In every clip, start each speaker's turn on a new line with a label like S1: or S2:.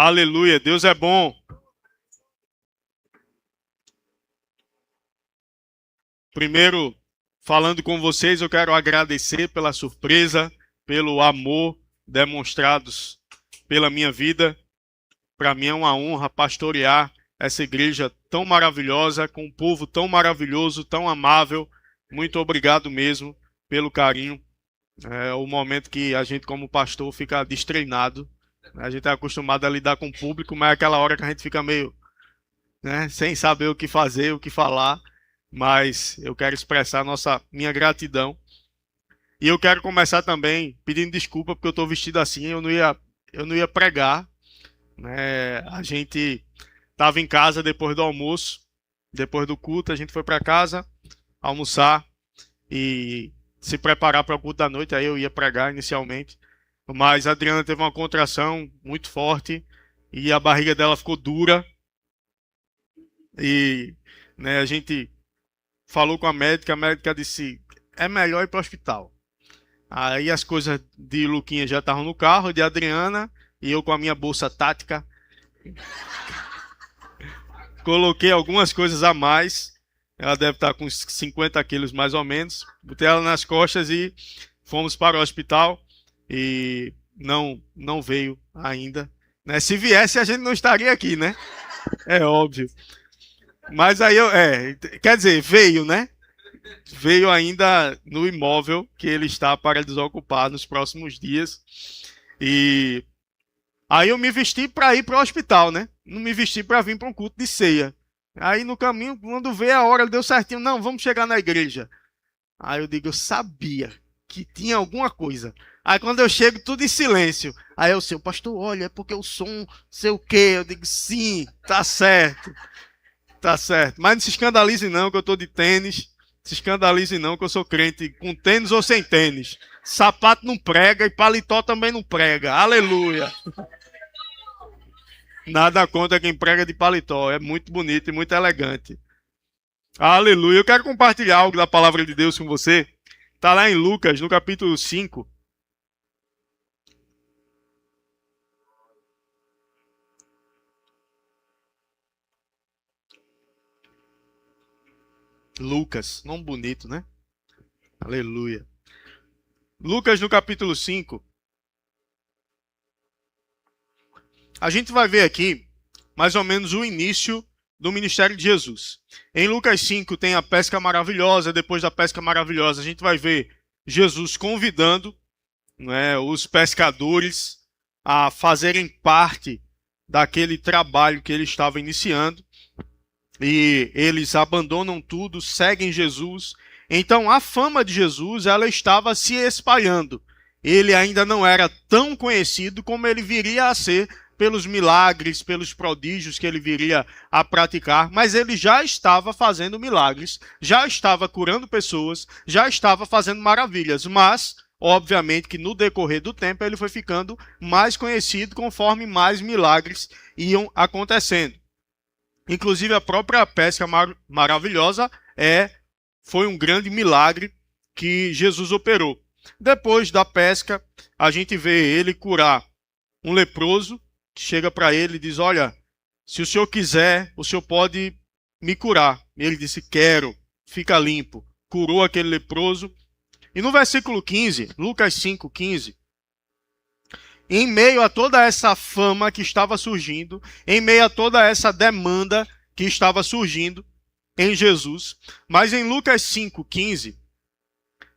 S1: Aleluia, Deus é bom. Primeiro, falando com vocês, eu quero agradecer pela surpresa, pelo amor demonstrados pela minha vida. Para mim é uma honra pastorear essa igreja tão maravilhosa, com um povo tão maravilhoso, tão amável. Muito obrigado mesmo pelo carinho. É o momento que a gente, como pastor, fica destreinado. A gente é acostumado a lidar com o público, mas é aquela hora que a gente fica meio, né, sem saber o que fazer, o que falar. Mas eu quero expressar minha gratidão. E eu quero começar também pedindo desculpa porque eu estou vestido assim, eu não ia pregar, né? A gente estava em casa depois do almoço, depois do culto, a gente foi para casa almoçar e se preparar para o culto da noite, aí eu ia pregar inicialmente. Mas a Adriana teve uma contração muito forte e a barriga dela ficou dura. E, né, a gente falou com a médica disse, é melhor ir para o hospital. Aí as coisas de Luquinha já estavam no carro, de Adriana, e eu com a minha bolsa tática. Coloquei algumas coisas a mais. Ela deve estar com uns 50 quilos mais ou menos. Botei ela nas costas e fomos para o hospital. E não veio ainda. Né? Se viesse, a gente não estaria aqui, né? É óbvio. Mas aí quer dizer, veio, né? Veio ainda no imóvel que ele está para desocupar nos próximos dias. E aí eu me vesti para ir para o hospital, né? Não me vesti para vir para um culto de ceia. Aí no caminho, quando veio a hora, deu certinho. Não, vamos chegar na igreja. Aí eu digo, eu sabia que tinha alguma coisa. Aí quando eu chego, tudo em silêncio. Aí eu sei, o pastor, olha, é porque o som, sei o quê. Eu digo, sim, tá certo. Tá certo. Mas não se escandalize não, que eu tô de tênis. Se escandalize não, que eu sou crente com tênis ou sem tênis. Sapato não prega e paletó também não prega. Aleluia. Nada contra quem prega de paletó. É muito bonito e muito elegante. Aleluia. Eu quero compartilhar algo da palavra de Deus com você. Está lá em Lucas, no capítulo 5. Lucas, nome bonito, né? Aleluia. Lucas, no capítulo 5. A gente vai ver aqui, mais ou menos, o início do ministério de Jesus. Em Lucas 5 tem a pesca maravilhosa. Depois da pesca maravilhosa, a gente vai ver Jesus convidando, né, os pescadores a fazerem parte daquele trabalho que ele estava iniciando. E eles abandonam tudo, seguem Jesus. Então a fama de Jesus, ela estava se espalhando. Ele ainda não era tão conhecido como ele viria a ser pelos milagres, pelos prodígios que ele viria a praticar, mas ele já estava fazendo milagres, já estava curando pessoas, já estava fazendo maravilhas, mas obviamente que no decorrer do tempo ele foi ficando mais conhecido conforme mais milagres iam acontecendo. Inclusive a própria pesca maravilhosa foi um grande milagre que Jesus operou. Depois da pesca, a gente vê ele curar um leproso, que chega para ele e diz, olha, se o senhor quiser, o senhor pode me curar. Ele disse, quero, fica limpo. Curou aquele leproso. E no versículo 15, Lucas 5:15, em meio a toda essa fama que estava surgindo, em meio a toda essa demanda que estava surgindo em Jesus, mas em Lucas 5:15,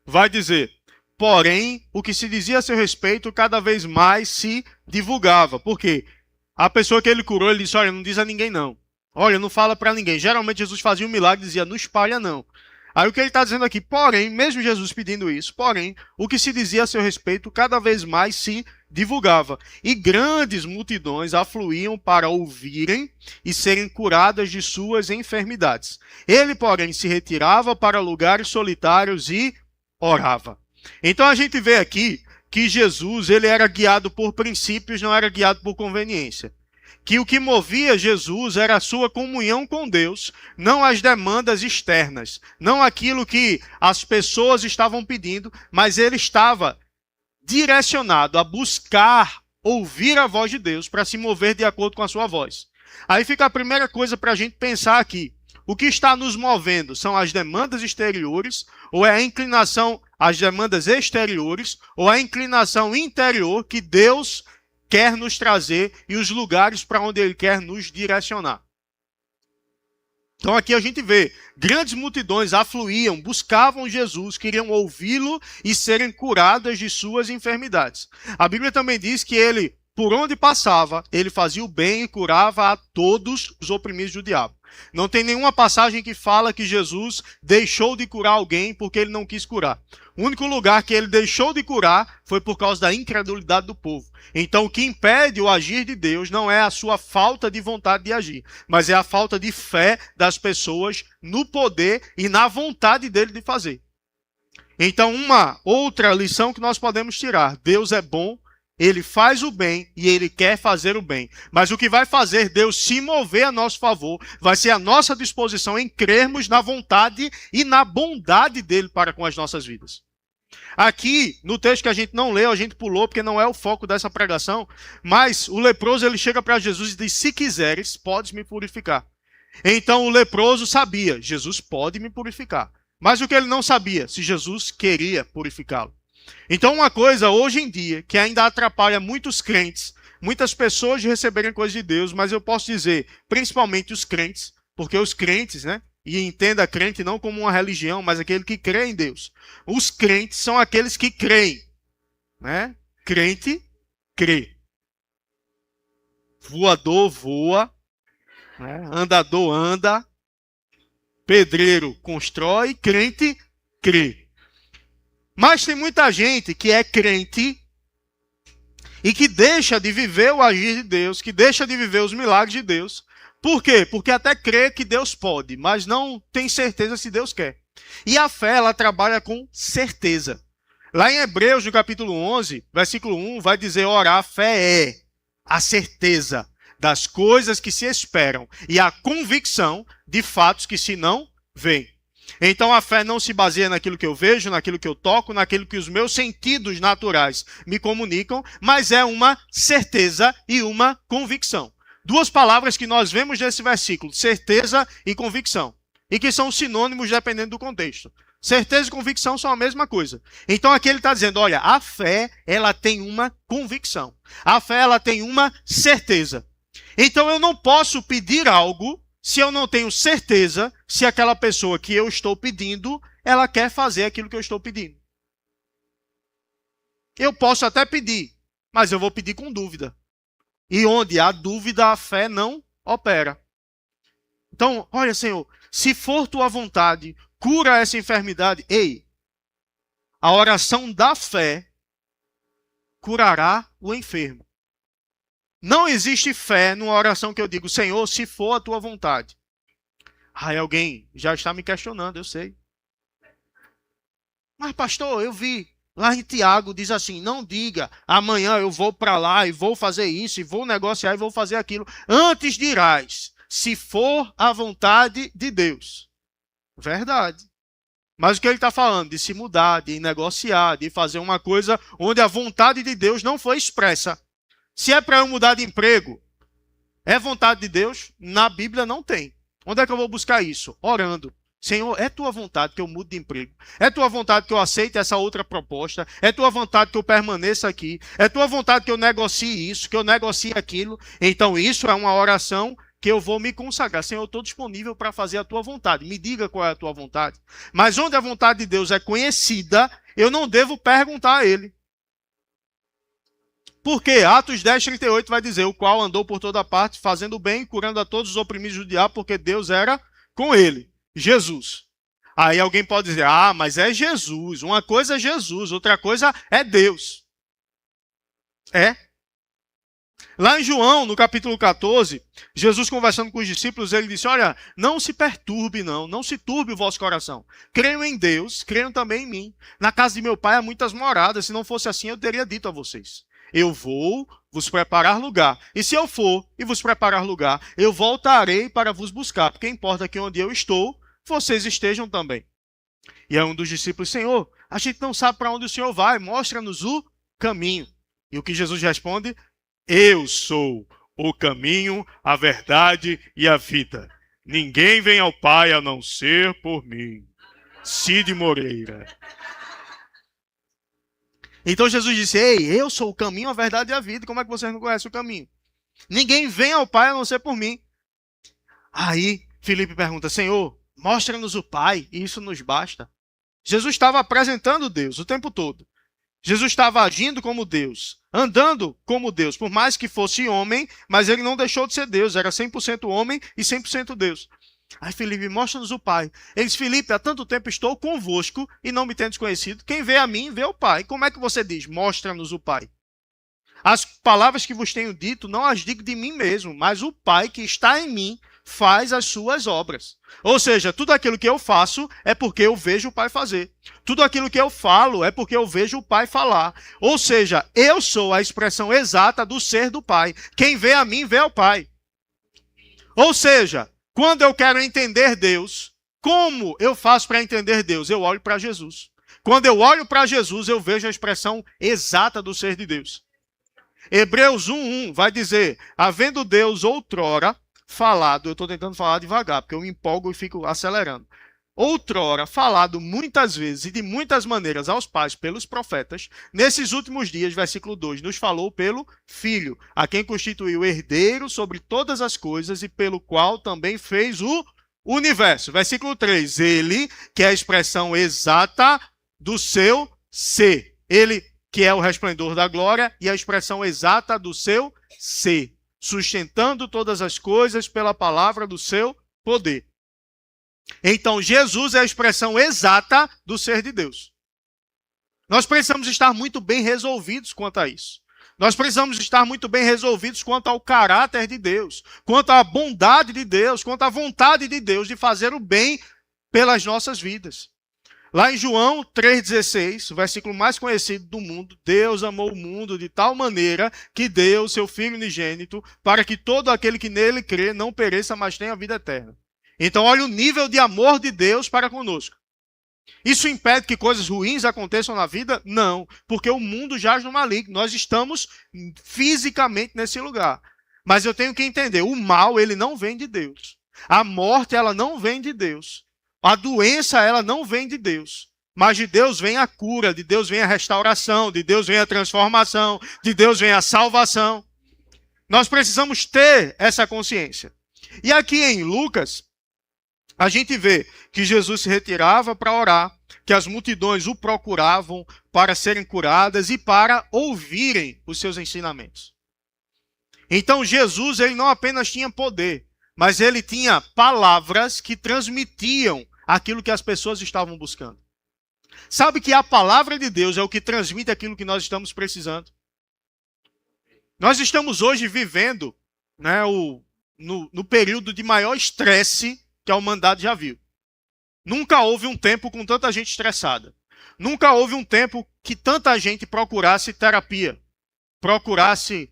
S1: vai dizer, porém, o que se dizia a seu respeito cada vez mais se divulgava. Por quê? A pessoa que ele curou, ele disse, olha, não diz a ninguém não. Olha, não fala para ninguém. Geralmente Jesus fazia um milagre e dizia, não espalha não. Aí o que ele está dizendo aqui, porém, mesmo Jesus pedindo isso, porém, o que se dizia a seu respeito cada vez mais se divulgava. E grandes multidões afluíam para ouvirem e serem curadas de suas enfermidades. Ele, porém, se retirava para lugares solitários e orava. Então a gente vê aqui que Jesus ele era guiado por princípios, não era guiado por conveniência. Que o que movia Jesus era a sua comunhão com Deus, não as demandas externas, não aquilo que as pessoas estavam pedindo, mas ele estava direcionado a buscar ouvir a voz de Deus, para se mover de acordo com a sua voz. Aí fica a primeira coisa para a gente pensar aqui. O que está nos movendo são as demandas exteriores, ou é a inclinação às demandas exteriores, ou a inclinação interior que Deus quer nos trazer e os lugares para onde Ele quer nos direcionar. Então aqui a gente vê, grandes multidões afluíam, buscavam Jesus, queriam ouvi-lo e serem curadas de suas enfermidades. A Bíblia também diz que ele, por onde passava, ele fazia o bem e curava a todos os oprimidos do diabo. Não tem nenhuma passagem que fala que Jesus deixou de curar alguém porque ele não quis curar. O único lugar que ele deixou de curar foi por causa da incredulidade do povo. Então o que impede o agir de Deus não é a sua falta de vontade de agir, mas é a falta de fé das pessoas no poder e na vontade dele de fazer. Então uma outra lição que nós podemos tirar: Deus é bom, Ele faz o bem e Ele quer fazer o bem. Mas o que vai fazer Deus se mover a nosso favor vai ser a nossa disposição em crermos na vontade e na bondade dEle para com as nossas vidas. Aqui, no texto que a gente não leu, a gente pulou porque não é o foco dessa pregação, mas o leproso ele chega para Jesus e diz: se quiseres, podes me purificar. Então o leproso sabia, Jesus pode me purificar. Mas o que ele não sabia? Se Jesus queria purificá-lo. Então uma coisa hoje em dia que ainda atrapalha muitos crentes, muitas pessoas de receberem coisas de Deus, mas eu posso dizer, principalmente os crentes, porque os crentes, né? E entenda crente não como uma religião, mas aquele que crê em Deus. Os crentes são aqueles que creem, né? Crente, crê. Voador, voa. Né? Andador, anda. Pedreiro, constrói. Crente, crê. Mas tem muita gente que é crente e que deixa de viver o agir de Deus, que deixa de viver os milagres de Deus. Por quê? Porque até crê que Deus pode, mas não tem certeza se Deus quer. E a fé, ela trabalha com certeza. Lá em Hebreus, no capítulo 11, versículo 1, vai dizer: ora, a fé é a certeza das coisas que se esperam e a convicção de fatos que se não veem. Então a fé não se baseia naquilo que eu vejo, naquilo que eu toco, naquilo que os meus sentidos naturais me comunicam, mas é uma certeza e uma convicção. Duas palavras que nós vemos nesse versículo: certeza e convicção, e que são sinônimos dependendo do contexto. Certeza e convicção são a mesma coisa. Então aqui ele está dizendo: olha, a fé ela tem uma convicção, a fé ela tem uma certeza. Então eu não posso pedir algo se eu não tenho certeza se aquela pessoa que eu estou pedindo, ela quer fazer aquilo que eu estou pedindo. Eu posso até pedir, mas eu vou pedir com dúvida. E onde há dúvida, a fé não opera. Então, olha, Senhor, se for tua vontade, cura essa enfermidade. Ei, a oração da fé curará o enfermo. Não existe fé numa oração que eu digo: Senhor, se for a tua vontade. Aí alguém já está me questionando, eu sei. Mas pastor, eu vi. Lá em Tiago diz assim: não diga, amanhã eu vou para lá e vou fazer isso, e vou negociar e vou fazer aquilo. Antes dirás, se for a vontade de Deus. Verdade. Mas o que ele está falando? De se mudar, de negociar, de fazer uma coisa onde a vontade de Deus não foi expressa. Se é para eu mudar de emprego, é vontade de Deus? Na Bíblia não tem. Onde é que eu vou buscar isso? Orando. Senhor, é tua vontade que eu mude de emprego. É tua vontade que eu aceite essa outra proposta. É tua vontade que eu permaneça aqui. É tua vontade que eu negocie isso, que eu negocie aquilo. Então isso é uma oração que eu vou me consagrar. Senhor, eu estou disponível para fazer a tua vontade. Me diga qual é a tua vontade. Mas onde a vontade de Deus é conhecida, eu não devo perguntar a ele. Porque Atos 10:38 vai dizer: o qual andou por toda parte, fazendo bem, curando a todos os oprimidos do diabo, porque Deus era com ele. Jesus. Aí alguém pode dizer: ah, mas é Jesus. Uma coisa é Jesus, outra coisa é Deus. É. Lá em João, no capítulo 14, Jesus conversando com os discípulos, ele disse: olha, não se perturbe não se turbe o vosso coração. Creiam em Deus, creiam também em mim. Na casa de meu pai há muitas moradas, se não fosse assim eu teria dito a vocês. Eu vou vos preparar lugar. E se eu for e vos preparar lugar, eu voltarei para vos buscar. Porque importa que onde eu estou, vocês estejam também. E é um dos discípulos: Senhor, a gente não sabe para onde o Senhor vai. Mostra-nos o caminho. E o que Jesus responde? Eu sou o caminho, a verdade e a vida. Ninguém vem ao Pai a não ser por mim. Cid Moreira. Então Jesus disse, ei, eu sou o caminho, a verdade e a vida. Como é que vocês não conhecem o caminho? Ninguém vem ao Pai a não ser por mim. Aí Filipe pergunta, Senhor, mostra-nos o Pai e isso nos basta. Jesus estava apresentando Deus o tempo todo. Jesus estava agindo como Deus, andando como Deus, por mais que fosse homem, mas ele não deixou de ser Deus, era 100% homem e 100% Deus. Aí Filipe, mostra-nos o Pai. Ele diz, Filipe, há tanto tempo estou convosco e não me tendes conhecido. Quem vê a mim, vê o Pai. Como é que você diz, mostra-nos o Pai? As palavras que vos tenho dito, não as digo de mim mesmo, mas o Pai que está em mim faz as suas obras. Ou seja, tudo aquilo que eu faço é porque eu vejo o Pai fazer. Tudo aquilo que eu falo é porque eu vejo o Pai falar. Ou seja, eu sou a expressão exata do ser do Pai. Quem vê a mim, vê ao Pai. Ou seja, quando eu quero entender Deus, como eu faço para entender Deus? Eu olho para Jesus. Quando eu olho para Jesus, eu vejo a expressão exata do ser de Deus. Hebreus 1:1 vai dizer, havendo Deus outrora falado, eu estou tentando falar devagar, porque eu me empolgo e fico acelerando. Outrora falado muitas vezes e de muitas maneiras aos pais pelos profetas, nesses últimos dias, versículo 2, nos falou pelo Filho, a quem constituiu herdeiro sobre todas as coisas e pelo qual também fez o universo. Versículo 3, ele que é a expressão exata do seu ser. Ele que é o resplendor da glória e a expressão exata do seu ser, sustentando todas as coisas pela palavra do seu poder. Então, Jesus é a expressão exata do ser de Deus. Nós precisamos estar muito bem resolvidos quanto a isso. Nós precisamos estar muito bem resolvidos quanto ao caráter de Deus, quanto à bondade de Deus, quanto à vontade de Deus de fazer o bem pelas nossas vidas. Lá em João 3,16, o versículo mais conhecido do mundo, Deus amou o mundo de tal maneira que deu seu Filho unigênito para que todo aquele que nele crê não pereça, mas tenha a vida eterna. Então, olha o nível de amor de Deus para conosco. Isso impede que coisas ruins aconteçam na vida? Não, porque o mundo jaz no maligno. Nós estamos fisicamente nesse lugar. Mas eu tenho que entender, o mal, ele não vem de Deus. A morte, ela não vem de Deus. A doença, ela não vem de Deus. Mas de Deus vem a cura, de Deus vem a restauração, de Deus vem a transformação, de Deus vem a salvação. Nós precisamos ter essa consciência. E aqui em Lucas, a gente vê que Jesus se retirava para orar, que as multidões o procuravam para serem curadas e para ouvirem os seus ensinamentos. Então Jesus, ele não apenas tinha poder, mas ele tinha palavras que transmitiam aquilo que as pessoas estavam buscando. Sabe que a palavra de Deus é o que transmite aquilo que nós estamos precisando? Nós estamos hoje vivendo, né, no período de maior estresse que a humanidade já viu. Nunca houve um tempo com tanta gente estressada. Nunca houve um tempo que tanta gente procurasse terapia, procurasse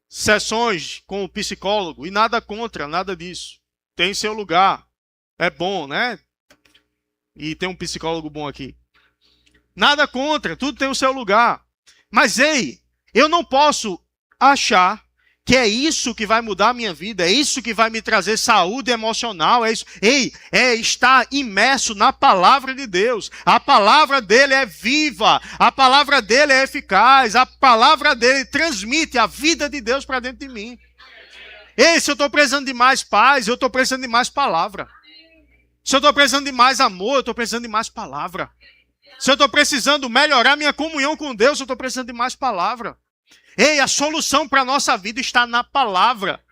S1: sessões com o psicólogo, e nada contra, nada disso. Tem seu lugar. É bom, né? E tem um psicólogo bom aqui. Nada contra, tudo tem o seu lugar. Mas, ei, eu não posso achar que é isso que vai mudar a minha vida, é isso que vai me trazer saúde emocional, é isso. Ei, é estar imerso na palavra de Deus. A palavra dele é viva, a palavra dele é eficaz, a palavra dele transmite a vida de Deus para dentro de mim. Ei, se eu estou precisando de mais paz, eu estou precisando de mais palavra. Se eu estou precisando de mais amor, eu estou precisando de mais palavra. Se eu estou precisando melhorar minha comunhão com Deus, eu estou precisando de mais palavra. Ei, a solução para a nossa vida está na palavra.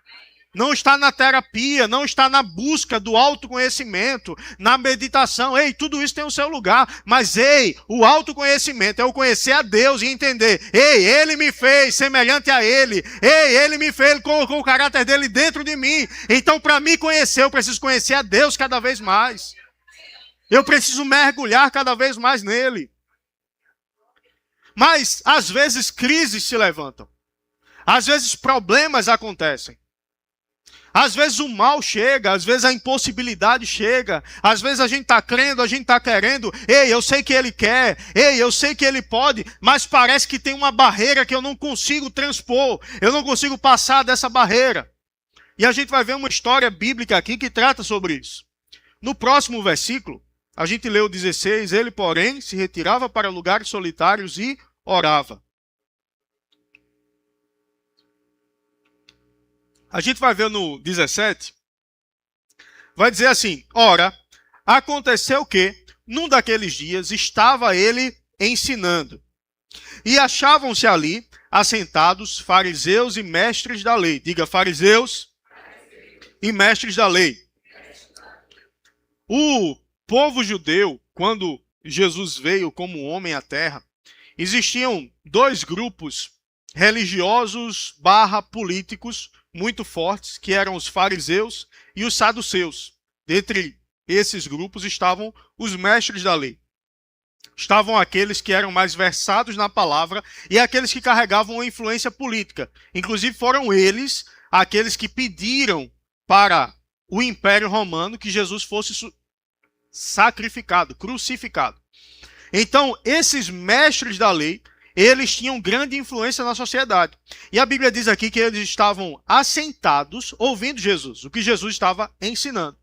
S1: Não está na terapia, não está na busca do autoconhecimento, na meditação. Ei, tudo isso tem o seu lugar. Mas, ei, o autoconhecimento é o conhecer a Deus e entender. Ei, Ele me fez semelhante a Ele. Ei, Ele me fez, Ele colocou o caráter dEle dentro de mim. Então, para me conhecer, eu preciso conhecer a Deus cada vez mais. Eu preciso mergulhar cada vez mais nele. Mas, às vezes, crises se levantam. Às vezes, problemas acontecem. Às vezes o mal chega, às vezes a impossibilidade chega, às vezes a gente está crendo, a gente está querendo, ei, eu sei que ele quer, ei, eu sei que ele pode, mas parece que tem uma barreira que eu não consigo transpor, eu não consigo passar dessa barreira. E a gente vai ver uma história bíblica aqui que trata sobre isso. No próximo versículo, a gente lê o 16, ele, porém, se retirava para lugares solitários e orava. A gente vai ver no 17, vai dizer assim, ora, aconteceu que, num daqueles dias, estava ele ensinando. E achavam-se ali, assentados, fariseus e mestres da lei. Diga, fariseus e mestres da lei. O povo judeu, quando Jesus veio como homem à terra, existiam dois grupos religiosos / políticos muito fortes, que eram os fariseus e os saduceus. Dentre esses grupos estavam os mestres da lei. Estavam aqueles que eram mais versados na palavra e aqueles que carregavam uma influência política. Inclusive foram eles aqueles que pediram para o Império Romano que Jesus fosse sacrificado, crucificado. Então, esses mestres da lei, eles tinham grande influência na sociedade. E a Bíblia diz aqui que eles estavam assentados ouvindo Jesus, o que Jesus estava ensinando.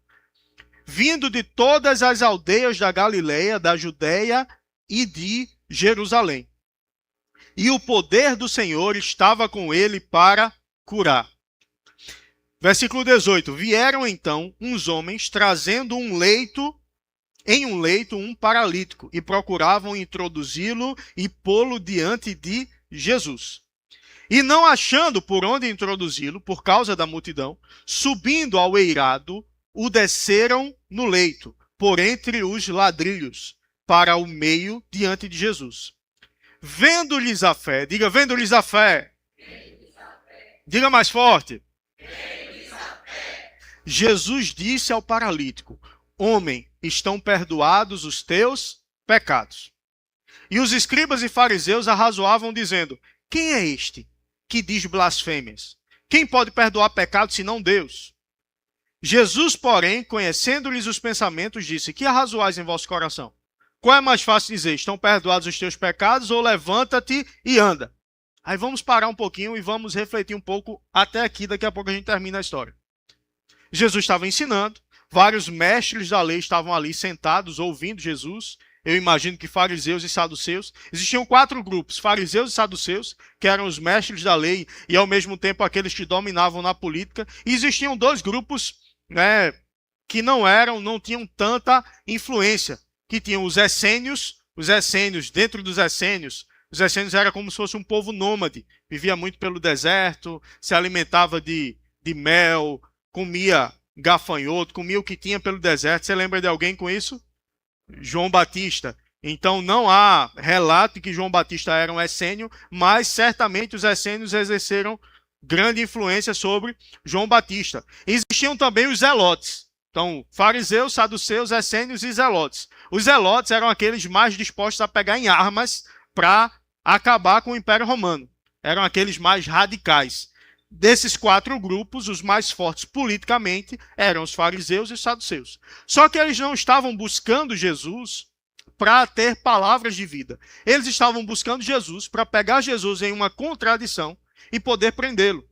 S1: Vindo de todas as aldeias da Galileia, da Judeia e de Jerusalém. E o poder do Senhor estava com ele para curar. Versículo 18. Vieram então uns homens trazendo em um leito um paralítico, e procuravam introduzi-lo e pô-lo diante de Jesus. E não achando por onde introduzi-lo, por causa da multidão, subindo ao eirado, o desceram no leito, por entre os ladrilhos, para o meio diante de Jesus. Vendo-lhes a fé, diga, vendo-lhes a fé. Diga mais forte. Jesus disse ao paralítico, homem, estão perdoados os teus pecados. E os escribas e fariseus arrazoavam, dizendo, quem é este que diz blasfêmias? Quem pode perdoar pecados senão Deus? Jesus, porém, conhecendo-lhes os pensamentos, disse, que arrazoais em vosso coração? Qual é mais fácil dizer, estão perdoados os teus pecados, ou levanta-te e anda? Aí vamos parar um pouquinho e vamos refletir um pouco até aqui, daqui a pouco a gente termina a história. Jesus estava ensinando, vários mestres da lei estavam ali sentados, ouvindo Jesus. Eu imagino que fariseus e saduceus. Existiam 4 grupos, fariseus e saduceus, que eram os mestres da lei e ao mesmo tempo aqueles que dominavam na política. E existiam 2 grupos, que não tinham tanta influência, que tinham os essênios, dentro dos essênios, os essênios era como se fosse um povo nômade, vivia muito pelo deserto, se alimentava de mel, comia gafanhoto, comia o que tinha pelo deserto. Você lembra de alguém com isso? João Batista. Então não há relato de que João Batista era um essênio, mas certamente os essênios exerceram grande influência sobre João Batista. Existiam também os zelotes. Então, fariseus, saduceus, essênios e zelotes. Os zelotes eram aqueles mais dispostos a pegar em armas para acabar com o Império Romano. Eram aqueles mais radicais. Desses 4 grupos, os mais fortes politicamente eram os fariseus e os saduceus. Só que eles não estavam buscando Jesus para ter palavras de vida. Eles estavam buscando Jesus para pegar Jesus em uma contradição e poder prendê-lo.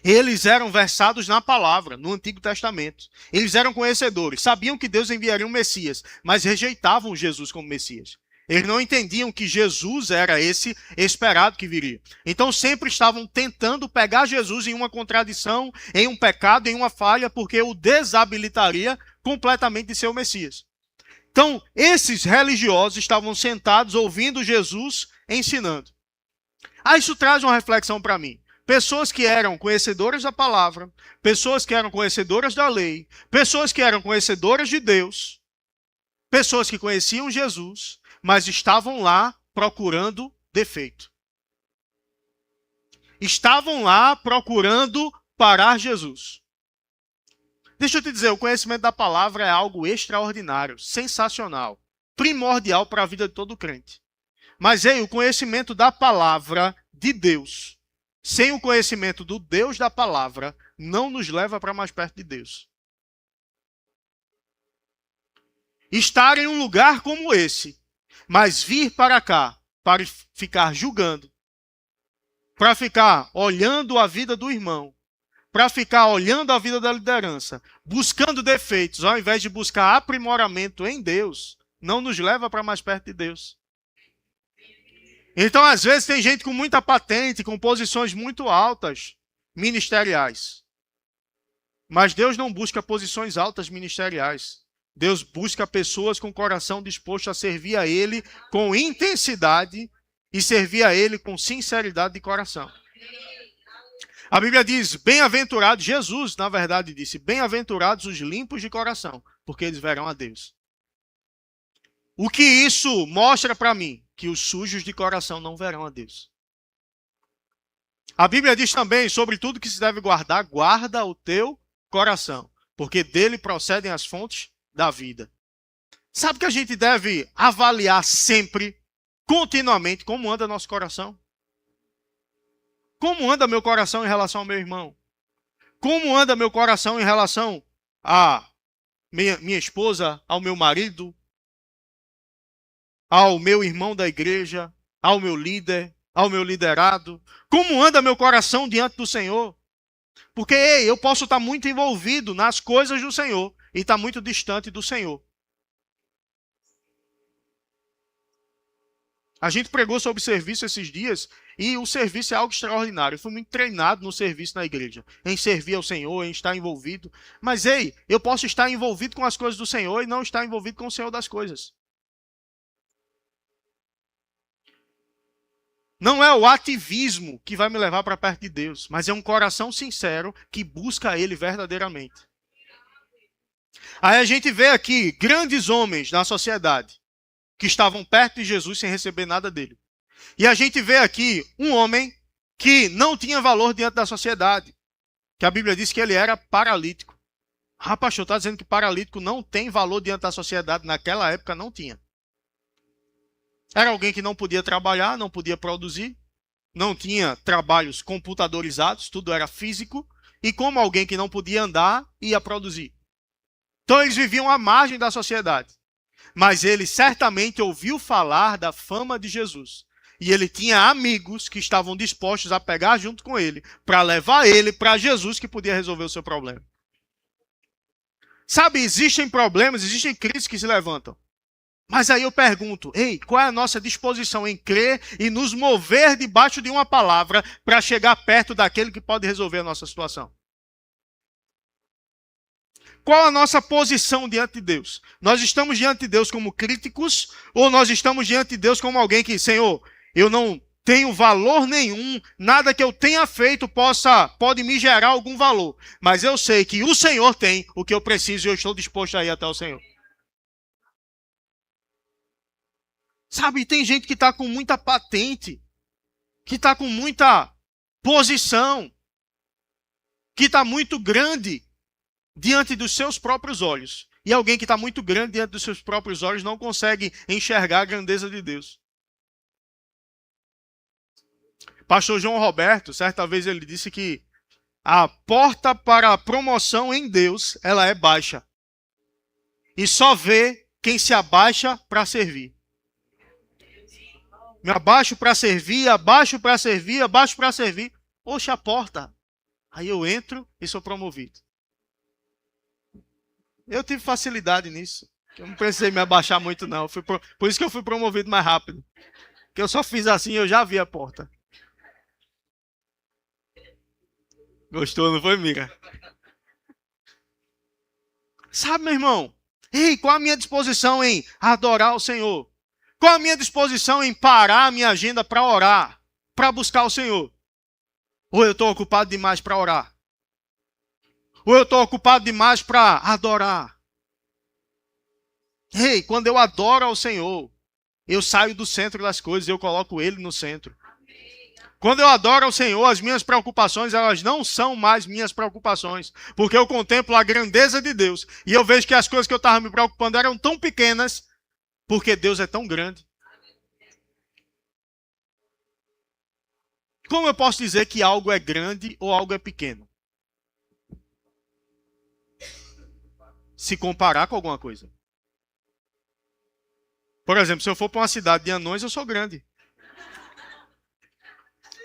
S1: Eles eram versados na palavra, no Antigo Testamento. Eles eram conhecedores, sabiam que Deus enviaria um Messias, mas rejeitavam Jesus como Messias. Eles não entendiam que Jesus era esse esperado que viria. Então sempre estavam tentando pegar Jesus em uma contradição, em um pecado, em uma falha, porque o desabilitaria completamente de ser o Messias. Então esses religiosos estavam sentados ouvindo Jesus ensinando. Isso traz uma reflexão para mim. Pessoas que eram conhecedoras da palavra, pessoas que eram conhecedoras da lei, pessoas que eram conhecedoras de Deus, pessoas que conheciam Jesus, mas estavam lá procurando defeito. Estavam lá procurando parar Jesus. Deixa eu te dizer, o conhecimento da palavra é algo extraordinário, sensacional, primordial para a vida de todo crente. Mas o conhecimento da palavra de Deus, sem o conhecimento do Deus da palavra, não nos leva para mais perto de Deus. Estar em um lugar como esse, mas vir para cá para ficar julgando, para ficar olhando a vida do irmão, para ficar olhando a vida da liderança, buscando defeitos, ao invés de buscar aprimoramento em Deus, não nos leva para mais perto de Deus. Então, às vezes, tem gente com muita patente, com posições muito altas, ministeriais. Mas Deus não busca posições altas ministeriais. Deus busca pessoas com o coração disposto a servir a Ele com intensidade e servir a Ele com sinceridade de coração. A Bíblia diz, bem-aventurados, Jesus, na verdade, disse, bem-aventurados os limpos de coração, porque eles verão a Deus. O que isso mostra para mim? Que os sujos de coração não verão a Deus. A Bíblia diz também, sobre tudo que se deve guardar, guarda o teu coração, porque dele procedem as fontes da vida. Sabe que a gente deve avaliar sempre, continuamente, como anda nosso coração? Como anda meu coração em relação ao meu irmão? Como anda meu coração em relação a minha esposa, ao meu marido, ao meu irmão da igreja, ao meu líder, ao meu liderado? Como anda meu coração diante do Senhor? Porque eu posso estar muito envolvido nas coisas do Senhor e estar muito distante do Senhor. A gente pregou sobre serviço esses dias e o serviço é algo extraordinário. Eu fui muito treinado no serviço na igreja, em servir ao Senhor, em estar envolvido. Mas eu posso estar envolvido com as coisas do Senhor e não estar envolvido com o Senhor das coisas. Não é o ativismo que vai me levar para perto de Deus, mas é um coração sincero que busca Ele verdadeiramente. Aí a gente vê aqui grandes homens na sociedade que estavam perto de Jesus sem receber nada dele. E a gente vê aqui um homem que não tinha valor diante da sociedade, que a Bíblia diz que ele era paralítico. Ah, pastor, está dizendo que paralítico não tem valor diante da sociedade? Naquela época não tinha. Era alguém que não podia trabalhar, não podia produzir, não tinha trabalhos computadorizados, tudo era físico, e como alguém que não podia andar, ia produzir. Então eles viviam à margem da sociedade. Mas ele certamente ouviu falar da fama de Jesus. E ele tinha amigos que estavam dispostos a pegar junto com ele, para levar ele para Jesus que podia resolver o seu problema. Sabe, existem problemas, existem crises que se levantam. Mas aí eu pergunto, qual é a nossa disposição em crer e nos mover debaixo de uma palavra para chegar perto daquele que pode resolver a nossa situação? Qual a nossa posição diante de Deus? Nós estamos diante de Deus como críticos ou nós estamos diante de Deus como alguém que, Senhor, eu não tenho valor nenhum, nada que eu tenha feito pode me gerar algum valor, mas eu sei que o Senhor tem o que eu preciso e eu estou disposto a ir até o Senhor. Sabe, tem gente que está com muita patente, que está com muita posição, que está muito grande diante dos seus próprios olhos. E alguém que está muito grande diante dos seus próprios olhos não consegue enxergar a grandeza de Deus. Pastor João Roberto, certa vez ele disse que a porta para a promoção em Deus, ela é baixa. E só vê quem se abaixa para servir. Me abaixo para servir, abaixo para servir, abaixo para servir. Oxe, a porta. Aí eu entro e sou promovido. Eu tive facilidade nisso. Eu não precisei me abaixar muito, não. Por isso que eu fui promovido mais rápido. Porque eu só fiz assim e eu já vi a porta. Gostou, não foi, amiga? Sabe, meu irmão? Qual a minha disposição em adorar o Senhor? Qual a minha disposição em parar a minha agenda para orar? Para buscar o Senhor? Ou eu estou ocupado demais para orar? Ou eu estou ocupado demais para adorar? Quando eu adoro ao Senhor, eu saio do centro das coisas e eu coloco Ele no centro. Quando eu adoro ao Senhor, as minhas preocupações, elas não são mais minhas preocupações. Porque eu contemplo a grandeza de Deus. E eu vejo que as coisas que eu estava me preocupando eram tão pequenas, porque Deus é tão grande. Como eu posso dizer que algo é grande ou algo é pequeno? se comparar com alguma coisa. Por exemplo, se eu for para uma cidade de anões, eu sou grande.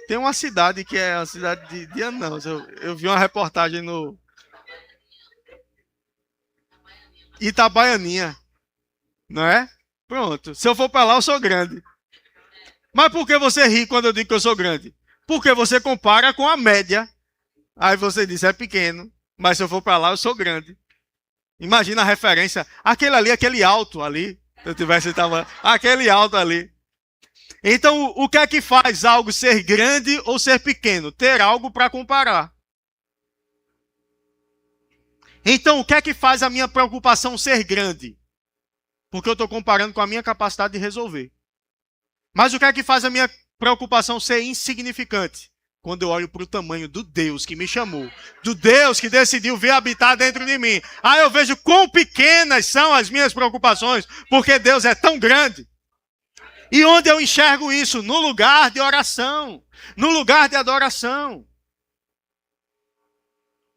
S1: Tem uma cidade que é uma cidade de anões. Eu vi uma reportagem no Itabaianinha, não é? Pronto. Se eu for para lá, eu sou grande. Mas por que você ri quando eu digo que eu sou grande? Porque você compara com a média. Aí você diz, é pequeno. Mas se eu for para lá, eu sou grande. Imagina a referência. Aquele ali, aquele alto ali. Se eu tivesse, tava aquele alto ali. Então, o que é que faz algo ser grande ou ser pequeno? Ter algo para comparar. Então, o que é que faz a minha preocupação ser grande? Porque eu estou comparando com a minha capacidade de resolver. Mas o que é que faz a minha preocupação ser insignificante? Quando eu olho para o tamanho do Deus que me chamou, do Deus que decidiu vir habitar dentro de mim. Aí eu vejo quão pequenas são as minhas preocupações, porque Deus é tão grande. E onde eu enxergo isso? No lugar de oração, no lugar de adoração.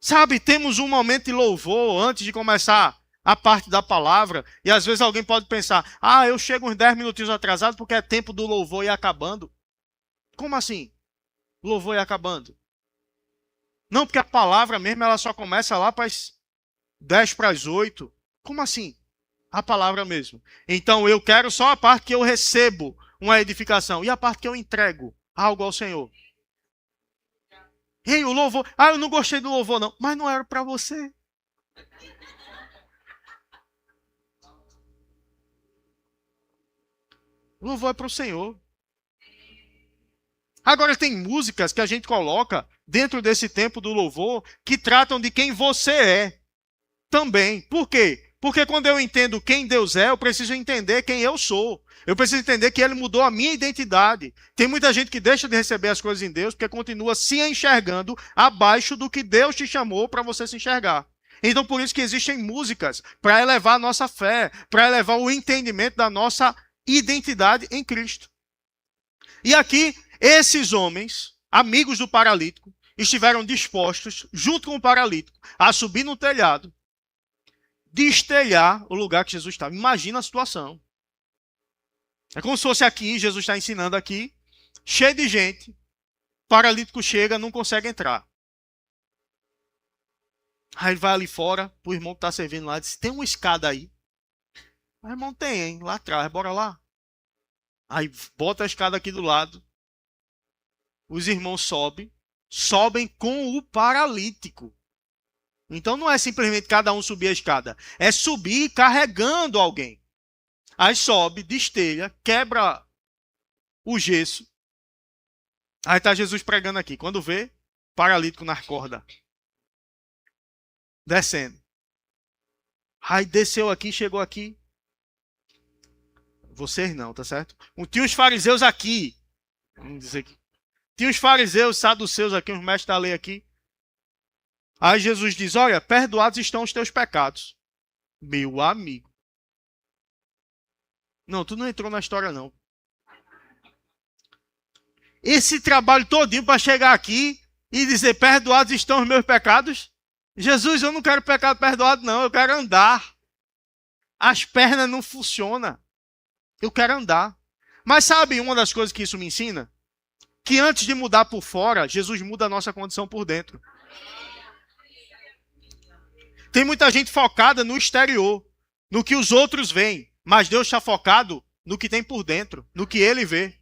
S1: Sabe, temos um momento de louvor antes de começar a parte da palavra, e às vezes alguém pode pensar, eu chego uns 10 minutinhos atrasado porque é tempo do louvor ir acabando. Como assim? O louvor ir acabando? Não, porque a palavra mesmo ela só começa lá para as 10 para as 8. Como assim? A palavra mesmo. Então eu quero só a parte que eu recebo uma edificação e a parte que eu entrego algo ao Senhor. Ei, o louvor. Eu não gostei do louvor não, mas não era para você. O louvor é para o Senhor. Agora tem músicas que a gente coloca dentro desse tempo do louvor que tratam de quem você é também. Por quê? Porque quando eu entendo quem Deus é, eu preciso entender quem eu sou. Eu preciso entender que Ele mudou a minha identidade. Tem muita gente que deixa de receber as coisas em Deus porque continua se enxergando abaixo do que Deus te chamou para você se enxergar. Então por isso que existem músicas para elevar a nossa fé, para elevar o entendimento da nossa identidade em Cristo. E aqui, esses homens, amigos do paralítico, estiveram dispostos, junto com o paralítico, a subir no telhado, destelhar o lugar que Jesus estava. Imagina a situação. É como se fosse aqui, Jesus está ensinando aqui, cheio de gente, paralítico chega, não consegue entrar. Aí ele vai ali fora, o irmão que está servindo lá, diz, tem uma escada aí. O irmão tem, hein? Lá atrás, bora lá. Aí bota a escada aqui do lado. Os irmãos sobem com o paralítico. Então não é simplesmente cada um subir a escada. É subir carregando alguém. Aí sobe, destelha, quebra o gesso. Aí está Jesus pregando aqui. Quando vê, paralítico na corda. Descendo. Aí desceu aqui, chegou aqui. Vocês não, tá certo? Tinha os fariseus aqui. Vamos dizer aqui. Tinha os fariseus, saduceus aqui, os mestres da lei aqui. Aí Jesus diz, olha, perdoados estão os teus pecados. Meu amigo. Não, tu não entrou na história não. Esse trabalho todinho para chegar aqui e dizer, perdoados estão os meus pecados. Jesus, eu não quero pecado perdoado não, eu quero andar. As pernas não funcionam. Eu quero andar. Mas sabe uma das coisas que isso me ensina? Que antes de mudar por fora, Jesus muda a nossa condição por dentro. Tem muita gente focada no exterior, no que os outros veem. Mas Deus está focado no que tem por dentro, no que Ele vê.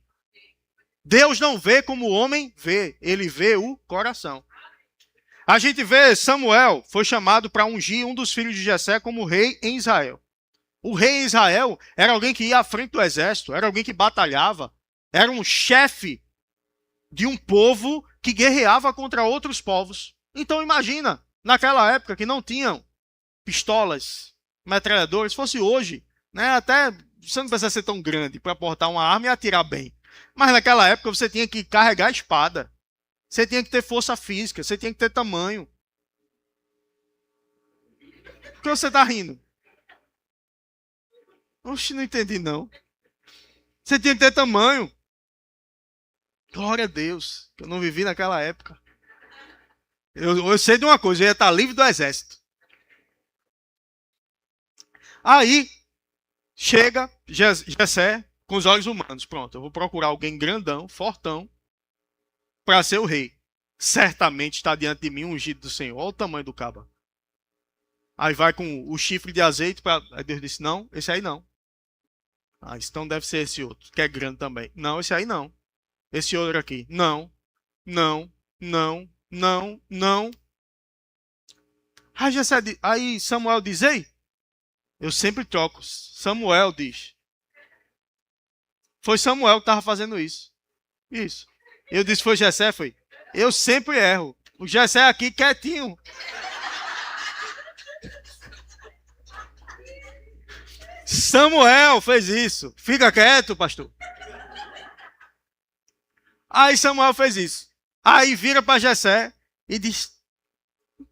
S1: Deus não vê como o homem vê, Ele vê o coração. A gente vê Samuel foi chamado para ungir um dos filhos de Jessé como rei em Israel. O rei em Israel era alguém que ia à frente do exército, era alguém que batalhava, era um chefe de um povo que guerreava contra outros povos. Então imagina, naquela época que não tinham pistolas, metralhadores, se fosse hoje, né, até você não precisa ser tão grande para portar uma arma e atirar bem. Mas naquela época você tinha que carregar a espada, você tinha que ter força física, você tinha que ter tamanho. Por que você está rindo? Oxe, não entendi não. Você tinha que ter tamanho. Glória a Deus, que eu não vivi naquela época. Eu sei de uma coisa, eu ia estar livre do exército. Aí chega Jessé com os olhos humanos. Pronto, eu vou procurar alguém grandão, fortão, para ser o rei. Certamente está diante de mim um ungido do Senhor. Olha o tamanho do caba. Aí vai com o chifre de azeite. Aí Deus disse, não, esse aí não. Ah, então deve ser esse outro, que é grande também. Não, esse aí não. Esse outro aqui. Não, não, não, não, não. Aí Samuel diz, ei, eu sempre troco. Samuel diz. Foi Samuel que estava fazendo isso. Isso. Eu disse, foi Jessé, foi. Eu sempre erro. O Jessé aqui quietinho. Samuel fez isso. Fica quieto, pastor. Aí Samuel fez isso. Aí vira para Jessé e diz,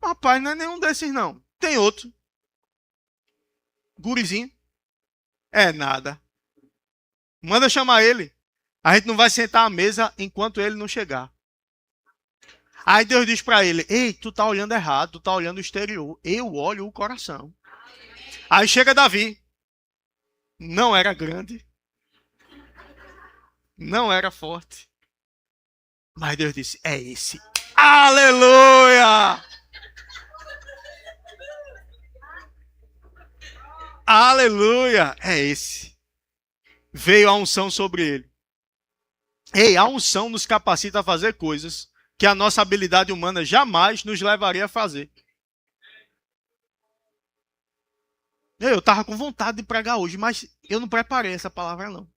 S1: rapaz, não é nenhum desses não. Tem outro. Gurizinho. É nada. Manda chamar ele. A gente não vai sentar à mesa enquanto ele não chegar. Aí Deus diz para ele, ei, tu tá olhando errado, tu tá olhando o exterior. Eu olho o coração. Aí chega Davi. Não era grande. Não era forte. Mas Deus disse, é esse. Aleluia! Aleluia! É esse. Veio a unção sobre ele. Ei, a unção nos capacita a fazer coisas que a nossa habilidade humana jamais nos levaria a fazer. Eu estava com vontade de pregar hoje, mas eu não preparei essa palavra não.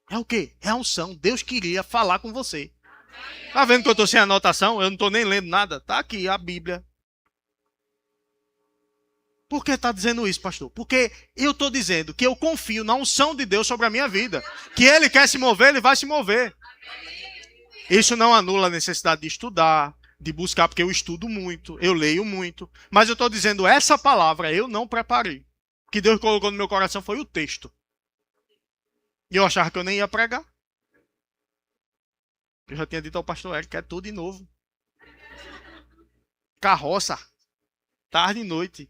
S1: É o quê? É a unção. Deus queria falar com você. Tá vendo que eu estou sem anotação? Eu não estou nem lendo nada. Tá aqui a Bíblia. Por que está dizendo isso, pastor? Porque eu estou dizendo que eu confio na unção de Deus sobre a minha vida. Que Ele quer se mover, Ele vai se mover. Isso não anula a necessidade de estudar, de buscar, porque eu estudo muito, eu leio muito. Mas eu estou dizendo, essa palavra eu não preparei. O que Deus colocou no meu coração foi o texto. E eu achava que eu nem ia pregar. Eu já tinha dito ao pastor Eric que é tudo de novo. Carroça. Tarde e noite.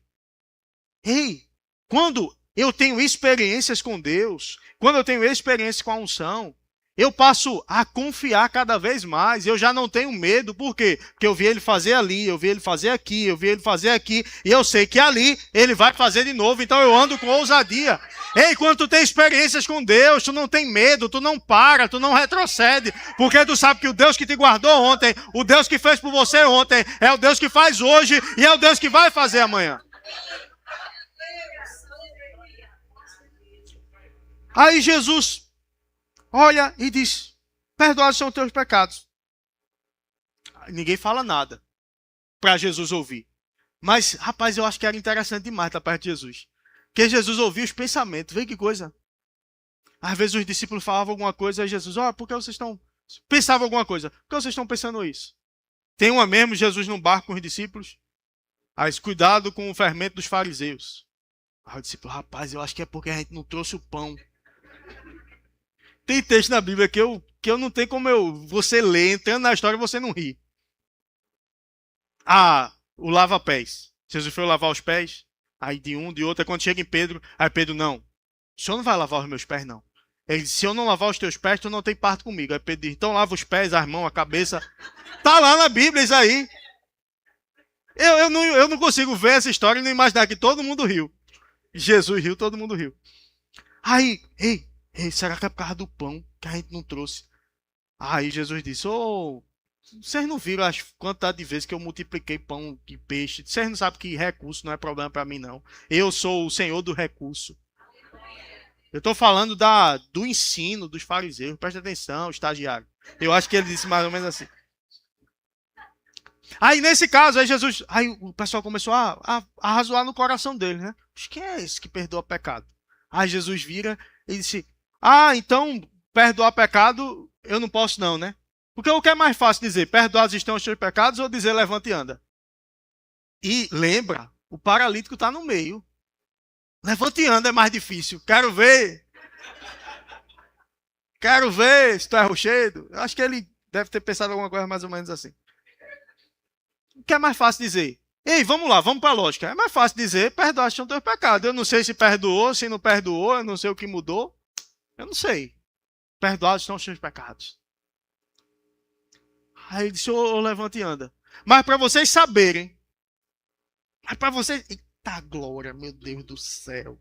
S1: Ei, quando eu tenho experiências com Deus, quando eu tenho experiência com a unção, eu passo a confiar cada vez mais. Eu já não tenho medo. Por quê? Porque eu vi ele fazer ali, eu vi ele fazer aqui, eu vi ele fazer aqui. E eu sei que ali ele vai fazer de novo. Então eu ando com ousadia. Ei, quando tu tem experiências com Deus, tu não tem medo, tu não para, tu não retrocede. Porque tu sabe que o Deus que te guardou ontem, o Deus que fez por você ontem, é o Deus que faz hoje e é o Deus que vai fazer amanhã. Aí Jesus olha e diz, perdoados são teus pecados. Ninguém fala nada para Jesus ouvir. Mas, rapaz, eu acho que era interessante demais estar perto de Jesus. Porque Jesus ouvia os pensamentos. Vê que coisa. Às vezes os discípulos falavam alguma coisa e Jesus, por que vocês estão... Pensavam alguma coisa. Por que vocês estão pensando isso? Tem uma mesmo, Jesus num barco com os discípulos. Mas cuidado com o fermento dos fariseus. Aí o discípulo, rapaz, eu acho que é porque a gente não trouxe o pão. Tem texto na Bíblia que eu não tenho como você ler, entrando na história e você não ri. O lava-pés. Jesus foi lavar os pés, aí de um, de outro, aí quando chega em Pedro, aí Pedro, não, o senhor não vai lavar os meus pés, não. Ele disse, se eu não lavar os teus pés, tu não tem parte comigo. Aí Pedro diz, então lava os pés, as mãos, a cabeça. Tá lá na Bíblia isso aí. Eu não consigo ver essa história e não imaginar que todo mundo riu. Jesus riu, todo mundo riu. Aí, ei, será que é por causa do pão que a gente não trouxe? Aí Jesus disse, vocês não viram a quantidade de vezes que eu multipliquei pão e peixe? Vocês não sabem que recurso não é problema para mim, não. Eu sou o Senhor do recurso. Eu estou falando do ensino dos fariseus. Presta atenção, estagiário. Eu acho que ele disse mais ou menos assim. Aí, nesse caso, aí o pessoal começou a razoar no coração dele, né? Quem é esse que perdoa pecado? Aí Jesus vira e disse, então, perdoar pecado, eu não posso não, né? Porque o que é mais fácil dizer, perdoados estão os teus pecados, ou dizer, levanta e anda? E lembra, o paralítico está no meio. Levanta e anda é mais difícil. Quero ver se tu é rochedo. Eu acho que ele deve ter pensado alguma coisa mais ou menos assim. O que é mais fácil dizer? Ei, vamos lá, vamos para a lógica. É mais fácil dizer, perdoaste os teus pecados. Eu não sei se perdoou, se não perdoou, eu não sei o que mudou. Eu não sei. Perdoados estão os teus pecados. Aí ele disse, ô, levante e anda. Mas para vocês saberem, mas para vocês... Eita glória, meu Deus do céu.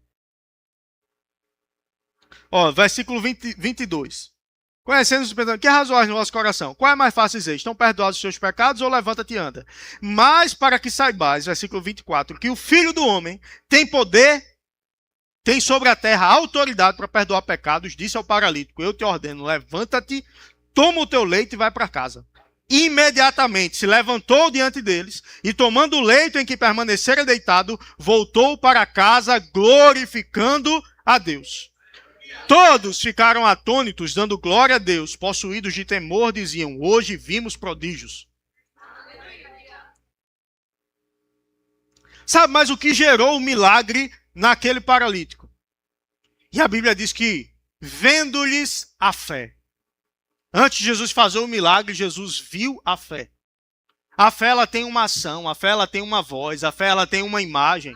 S1: Ó, versículo 22. Conhecendo os pecados, que razoáveis no vosso coração? Qual é mais fácil dizer? Estão perdoados os seus pecados ou levanta-te e anda? Mas para que saibais, versículo 24, que o Filho do Homem tem poder, tem sobre a terra autoridade para perdoar pecados, disse ao paralítico, eu te ordeno, levanta-te, toma o teu leito e vai para casa. Imediatamente se levantou diante deles e tomando o leito em que permanecera deitado, voltou para casa glorificando a Deus. Todos ficaram atônitos, dando glória a Deus, possuídos de temor, diziam, hoje vimos prodígios. Sabe, mas o que gerou o milagre naquele paralítico? E a Bíblia diz que, vendo-lhes a fé. Antes de Jesus fazer o milagre, Jesus viu a fé. A fé, ela tem uma ação, a fé, ela tem uma voz, a fé, ela tem uma imagem.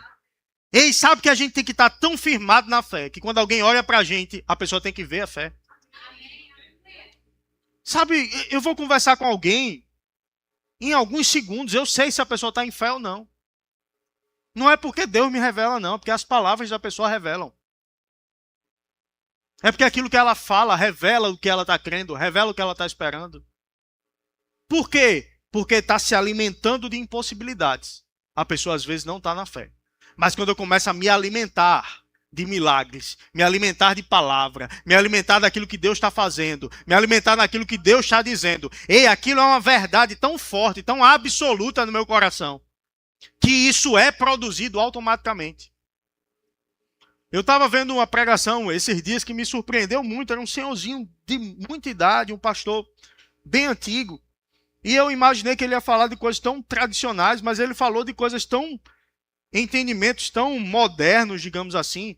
S1: Ei, sabe que a gente tem que estar tão firmado na fé, que quando alguém olha pra gente, a pessoa tem que ver a fé. Sabe, eu vou conversar com alguém, em alguns segundos, eu sei se a pessoa está em fé ou não. Não é porque Deus me revela, não, é porque as palavras da pessoa revelam. É porque aquilo que ela fala revela o que ela está crendo, revela o que ela está esperando. Por quê? Porque está se alimentando de impossibilidades. A pessoa às vezes não está na fé. Mas quando eu começo a me alimentar de milagres, me alimentar de palavra, me alimentar daquilo que Deus está fazendo, me alimentar daquilo que Deus está dizendo, ei, aquilo é uma verdade tão forte, tão absoluta no meu coração, que isso é produzido automaticamente. Eu estava vendo uma pregação esses dias que me surpreendeu muito, era um senhorzinho de muita idade, um pastor bem antigo, e eu imaginei que ele ia falar de coisas tão tradicionais, mas ele falou de coisas tão... entendimentos tão modernos, digamos assim.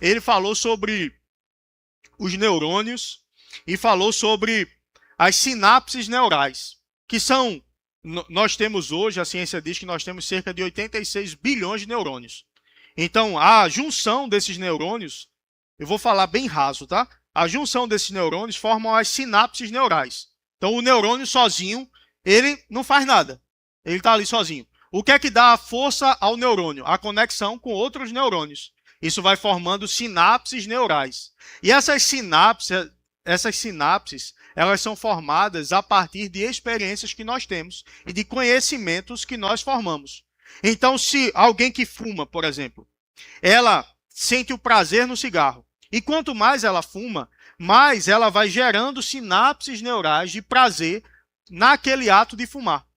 S1: Ele falou sobre os neurônios e falou sobre as sinapses neurais, que são, nós temos hoje, a ciência diz que nós temos cerca de 86 bilhões de neurônios. Então, a junção desses neurônios, eu vou falar bem raso, tá? A junção desses neurônios formam as sinapses neurais. Então, o neurônio sozinho, ele não faz nada. Ele está ali sozinho. O que é que dá a força ao neurônio? A conexão com outros neurônios. Isso vai formando sinapses neurais. E essas sinapses, elas são formadas a partir de experiências que nós temos e de conhecimentos que nós formamos. Então, se alguém que fuma, por exemplo, ela sente o prazer no cigarro. E quanto mais ela fuma, mais ela vai gerando sinapses neurais de prazer naquele ato de fumar.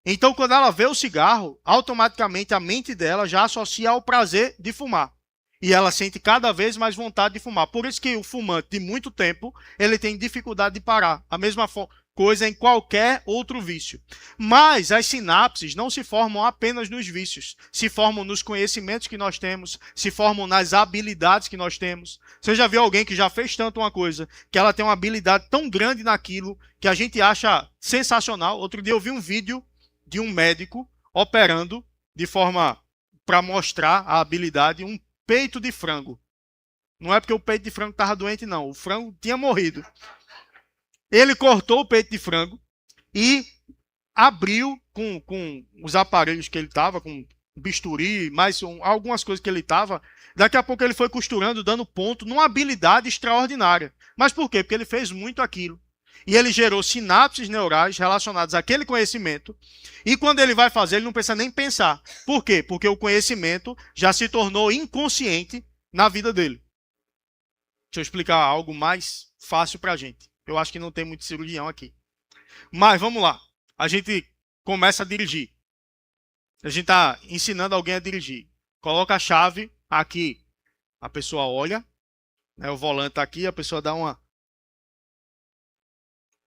S1: Então, quando ela vê o cigarro, automaticamente a mente dela já associa ao prazer de fumar. E ela sente cada vez mais vontade de fumar. Por isso que o fumante de muito tempo, ele tem dificuldade de parar. A mesma coisa em qualquer outro vício. Mas as sinapses não se formam apenas nos vícios. Se formam nos conhecimentos que nós temos, se formam nas habilidades que nós temos. Você já viu alguém que já fez tanto uma coisa, que ela tem uma habilidade tão grande naquilo, que a gente acha sensacional? Outro dia eu vi um vídeo de um médico operando de forma para mostrar a habilidade um peito de frango. Não é porque o peito de frango estava doente, não. O frango tinha morrido. Ele cortou o peito de frango e abriu com os aparelhos que ele estava, com bisturi, mais algumas coisas que ele estava. Daqui a pouco ele foi costurando, dando ponto, numa habilidade extraordinária. Mas por quê? Porque ele fez muito aquilo. E ele gerou sinapses neurais relacionadas àquele conhecimento. E quando ele vai fazer, ele não precisa nem pensar. Por quê? Porque o conhecimento já se tornou inconsciente na vida dele. Deixa eu explicar algo mais fácil para a gente. Eu acho que não tem muito cirurgião aqui. Mas vamos lá. A gente começa a dirigir. A gente está ensinando alguém a dirigir. Coloca a chave aqui. A pessoa olha. Né, o volante está aqui. A pessoa dá uma...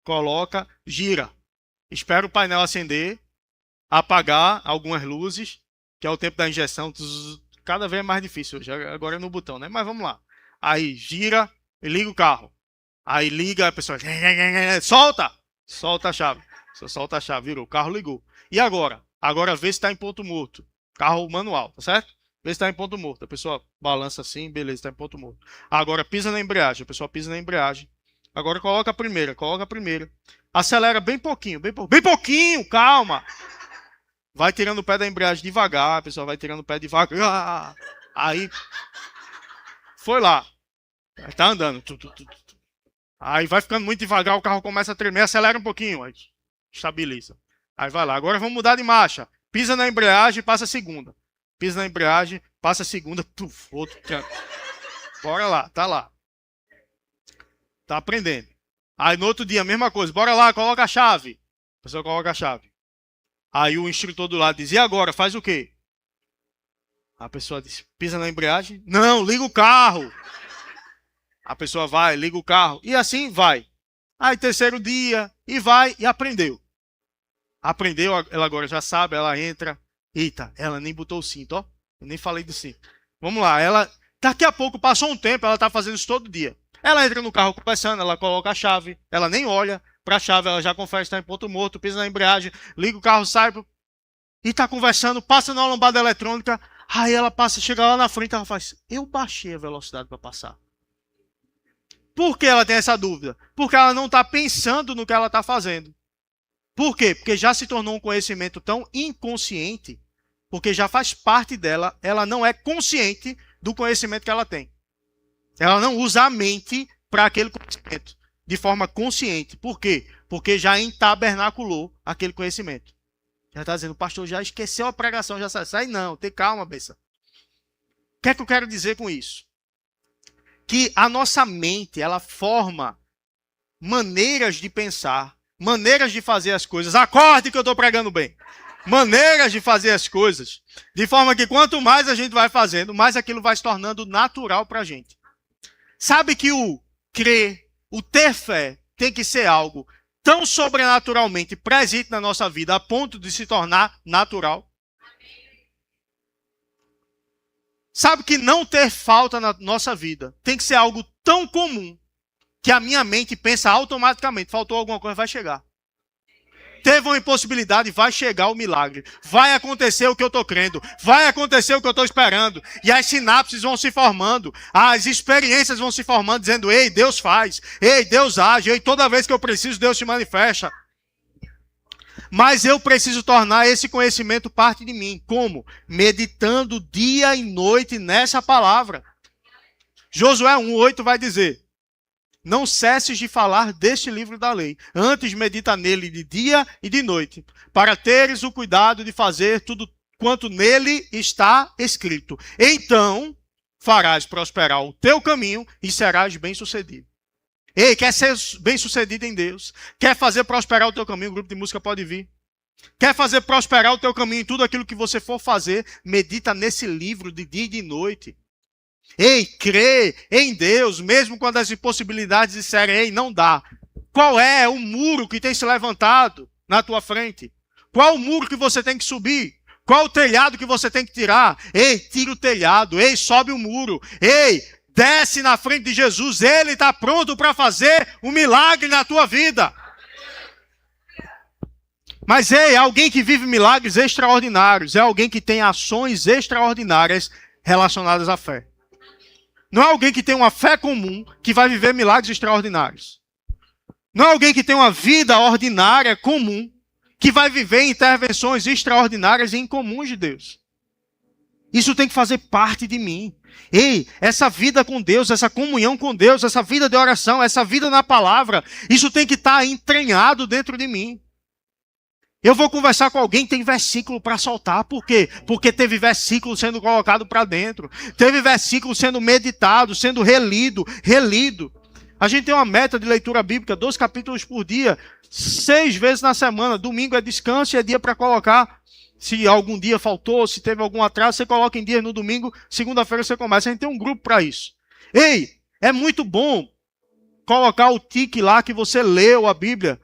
S1: Coloca, gira. Espera o painel acender. Apagar algumas luzes. Que é o tempo da injeção. Cada vez é mais difícil hoje. Agora é no botão, né? Mas vamos lá. Aí gira e liga o carro. Aí liga, a pessoa... Solta! Solta a chave. Você solta a chave, virou. O carro ligou. E agora? Agora vê se está em ponto morto. Carro manual, tá certo? Vê se está em ponto morto. A pessoa balança assim, beleza, está em ponto morto. Agora pisa na embreagem. A pessoa pisa na embreagem. Agora coloca a primeira, Acelera bem pouquinho, bem pouquinho, calma. Vai tirando o pé da embreagem devagar, a pessoa vai tirando o pé devagar. Aí, foi lá. Tá andando. Aí vai ficando muito devagar, o carro começa a tremer, acelera um pouquinho, aí estabiliza. Aí vai lá, agora vamos mudar de marcha. Pisa na embreagem, passa a segunda. Pisa na embreagem, passa a segunda, outro. Bora lá, tá lá. Tá aprendendo. Aí no outro dia, a mesma coisa. Bora lá, coloca a chave. A pessoa coloca a chave. Aí o instrutor do lado diz, e agora, faz o quê? A pessoa diz, pisa na embreagem. Não, liga o carro. A pessoa vai, liga o carro. E assim vai. Aí terceiro dia, e vai, e aprendeu. Aprendeu, ela agora já sabe, ela entra. Eita, ela nem botou o cinto, ó. Eu nem falei do cinto. Vamos lá, ela... Daqui a pouco, passou um tempo, ela tá fazendo isso todo dia. Ela entra no carro conversando, ela coloca a chave, ela nem olha para a chave, ela já confere que está em ponto morto, pisa na embreagem, liga o carro, sai e está conversando, passa na lombada eletrônica, aí ela passa, chega lá na frente, ela faz, eu baixei a velocidade para passar. Por que ela tem essa dúvida? Porque ela não está pensando no que ela está fazendo. Por quê? Porque já se tornou um conhecimento tão inconsciente, porque já faz parte dela, ela não é consciente do conhecimento que ela tem. Ela não usa a mente para aquele conhecimento de forma consciente. Por quê? Porque já entabernaculou aquele conhecimento. Já está dizendo, o pastor já esqueceu a pregação, já sai. Não, tem calma, benção. O que é que eu quero dizer com isso? Que a nossa mente, ela forma maneiras de pensar, maneiras de fazer as coisas. Acorde que eu estou pregando bem. Maneiras de fazer as coisas, de forma que quanto mais a gente vai fazendo, mais aquilo vai se tornando natural para a gente. Sabe que o crer, o ter fé, tem que ser algo tão sobrenaturalmente presente na nossa vida, a ponto de se tornar natural? Sabe que não ter falta na nossa vida tem que ser algo tão comum que a minha mente pensa automaticamente, faltou alguma coisa, vai chegar. Teve uma impossibilidade, vai chegar o milagre. Vai acontecer o que eu estou crendo. Vai acontecer o que eu estou esperando. E as sinapses vão se formando. As experiências vão se formando, dizendo, ei, Deus faz. Ei, Deus age. Ei, toda vez que eu preciso, Deus se manifesta. Mas eu preciso tornar esse conhecimento parte de mim. Como? Meditando dia e noite nessa palavra. Josué 1:8 vai dizer, não cesses de falar deste livro da lei. Antes medita nele de dia e de noite, para teres o cuidado de fazer tudo quanto nele está escrito. Então farás prosperar o teu caminho e serás bem-sucedido. Ei, quer ser bem-sucedido em Deus? Quer fazer prosperar o teu caminho? O grupo de música pode vir. Quer fazer prosperar o teu caminho em tudo aquilo que você for fazer? Medita nesse livro de dia e de noite. Ei, crê em Deus, mesmo quando as impossibilidades disserem, ei, não dá. Qual é o muro que tem se levantado na tua frente? Qual o muro que você tem que subir? Qual o telhado que você tem que tirar? Ei, tira o telhado. Ei, sobe o muro. Ei, desce na frente de Jesus. Ele está pronto para fazer um milagre na tua vida. Mas, ei, alguém que vive milagres extraordinários é alguém que tem ações extraordinárias relacionadas à fé. Não é alguém que tem uma fé comum que vai viver milagres extraordinários. Não é alguém que tem uma vida ordinária comum que vai viver intervenções extraordinárias e incomuns de Deus. Isso tem que fazer parte de mim. Ei, essa vida com Deus, essa comunhão com Deus, essa vida de oração, essa vida na palavra, isso tem que estar entranhado dentro de mim. Eu vou conversar com alguém, tem versículo para soltar. Por quê? Porque teve versículo sendo colocado para dentro. Teve versículo sendo meditado, sendo relido. A gente tem uma meta de leitura bíblica, 2 capítulos por dia, 6 vezes na semana. Domingo é descanso e é dia para colocar. Se algum dia faltou, se teve algum atraso, você coloca em dia no domingo. Segunda-feira você começa. A gente tem um grupo para isso. Ei, é muito bom colocar o tique lá que você leu a Bíblia.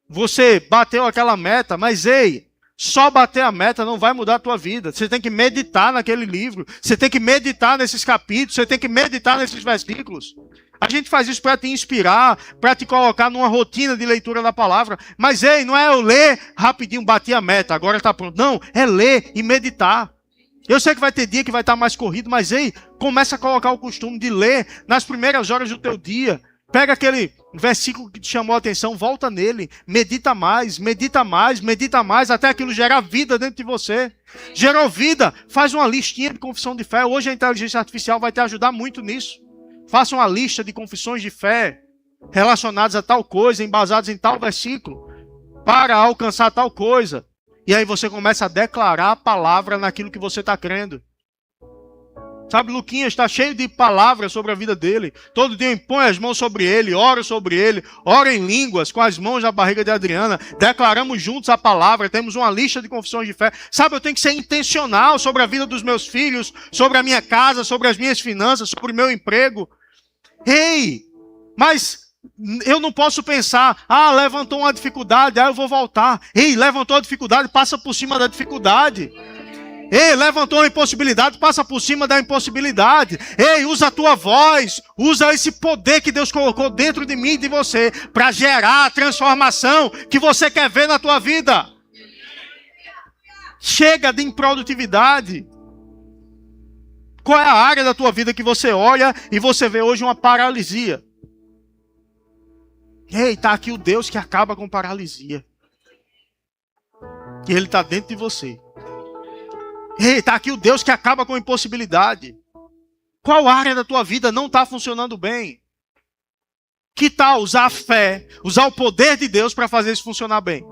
S1: Você bateu aquela meta, mas ei, só bater a meta não vai mudar a tua vida. Você tem que meditar naquele livro, você tem que meditar nesses capítulos, você tem que meditar nesses versículos. A gente faz isso para te inspirar, para te colocar numa rotina de leitura da palavra. Mas, ei, não é eu ler rapidinho, bater a meta, agora está pronto. Não, é ler e meditar. Eu sei que vai ter dia que vai estar mais corrido, mas, ei, começa a colocar o costume de ler nas primeiras horas do teu dia. Pega aquele versículo que te chamou a atenção, volta nele, medita mais, medita mais, medita mais, até aquilo gerar vida dentro de você. Gerou vida, faz uma listinha de confissão de fé. Hoje a inteligência artificial vai te ajudar muito nisso. Faça uma lista de confissões de fé relacionadas a tal coisa, embasadas em tal versículo, para alcançar tal coisa. E aí você começa a declarar a palavra naquilo que você está crendo. Sabe, Luquinhas está cheio de palavras sobre a vida dele. Todo dia eu imponho as mãos sobre ele, oro em línguas com as mãos na barriga de Adriana. Declaramos juntos a palavra, temos uma lista de confissões de fé. Sabe, eu tenho que ser intencional sobre a vida dos meus filhos, sobre a minha casa, sobre as minhas finanças, sobre o meu emprego. Ei, mas eu não posso pensar, levantou uma dificuldade, eu vou voltar. Ei, levantou a dificuldade, passa por cima da dificuldade. Ei, levantou uma impossibilidade, passa por cima da impossibilidade. Ei, usa a tua voz, usa esse poder que Deus colocou dentro de mim e de você, para gerar a transformação que você quer ver na tua vida. Chega de improdutividade. Qual é a área da tua vida que você olha e você vê hoje uma paralisia? Ei, está aqui o Deus que acaba com paralisia. E Ele está dentro de você. Ei, está aqui o Deus que acaba com impossibilidade. Qual área da tua vida não está funcionando bem? Que tal usar a fé, usar o poder de Deus para fazer isso funcionar bem?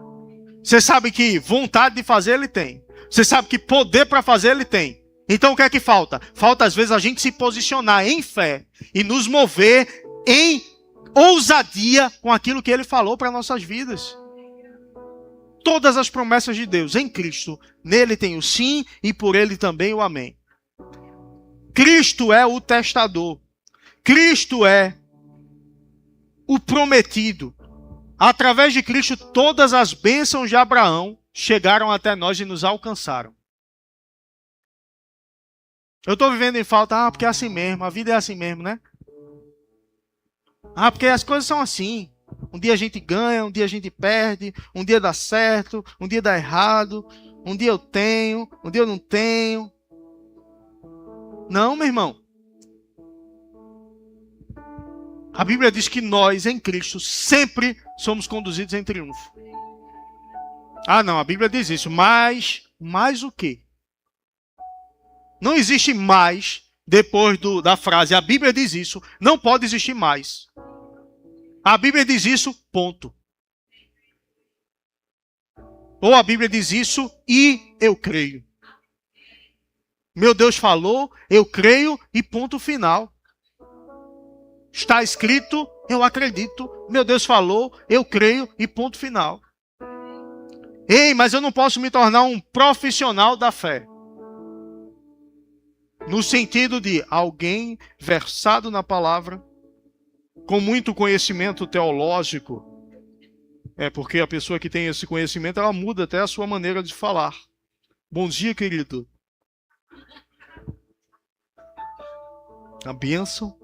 S1: Você sabe que vontade de fazer Ele tem. Você sabe que poder para fazer Ele tem. Então o que é que falta? Falta às vezes a gente se posicionar em fé e nos mover em ousadia com aquilo que Ele falou para nossas vidas. Todas as promessas de Deus em Cristo, nele tem o sim e por ele também o amém. Cristo é o testador. Cristo é o prometido. Através de Cristo, todas as bênçãos de Abraão chegaram até nós e nos alcançaram. Eu estou vivendo em falta, porque é assim mesmo, a vida é assim mesmo, né? Porque as coisas são assim. Um dia a gente ganha, um dia a gente perde, um dia dá certo, um dia dá errado, um dia eu tenho, um dia eu não tenho. Não, meu irmão. A Bíblia diz que nós, em Cristo, sempre somos conduzidos em triunfo. Não, a Bíblia diz isso, mas mais o quê? Não existe mais depois da frase, a Bíblia diz isso, não pode existir mais. A Bíblia diz isso, ponto. Ou a Bíblia diz isso e eu creio. Meu Deus falou, eu creio e ponto final. Está escrito, eu acredito. Meu Deus falou, eu creio e ponto final. Ei, mas eu não posso me tornar um profissional da fé. No sentido de alguém versado na palavra, com muito conhecimento teológico. Porque a pessoa que tem esse conhecimento, ela muda até a sua maneira de falar. Bom dia, querido. A bênção.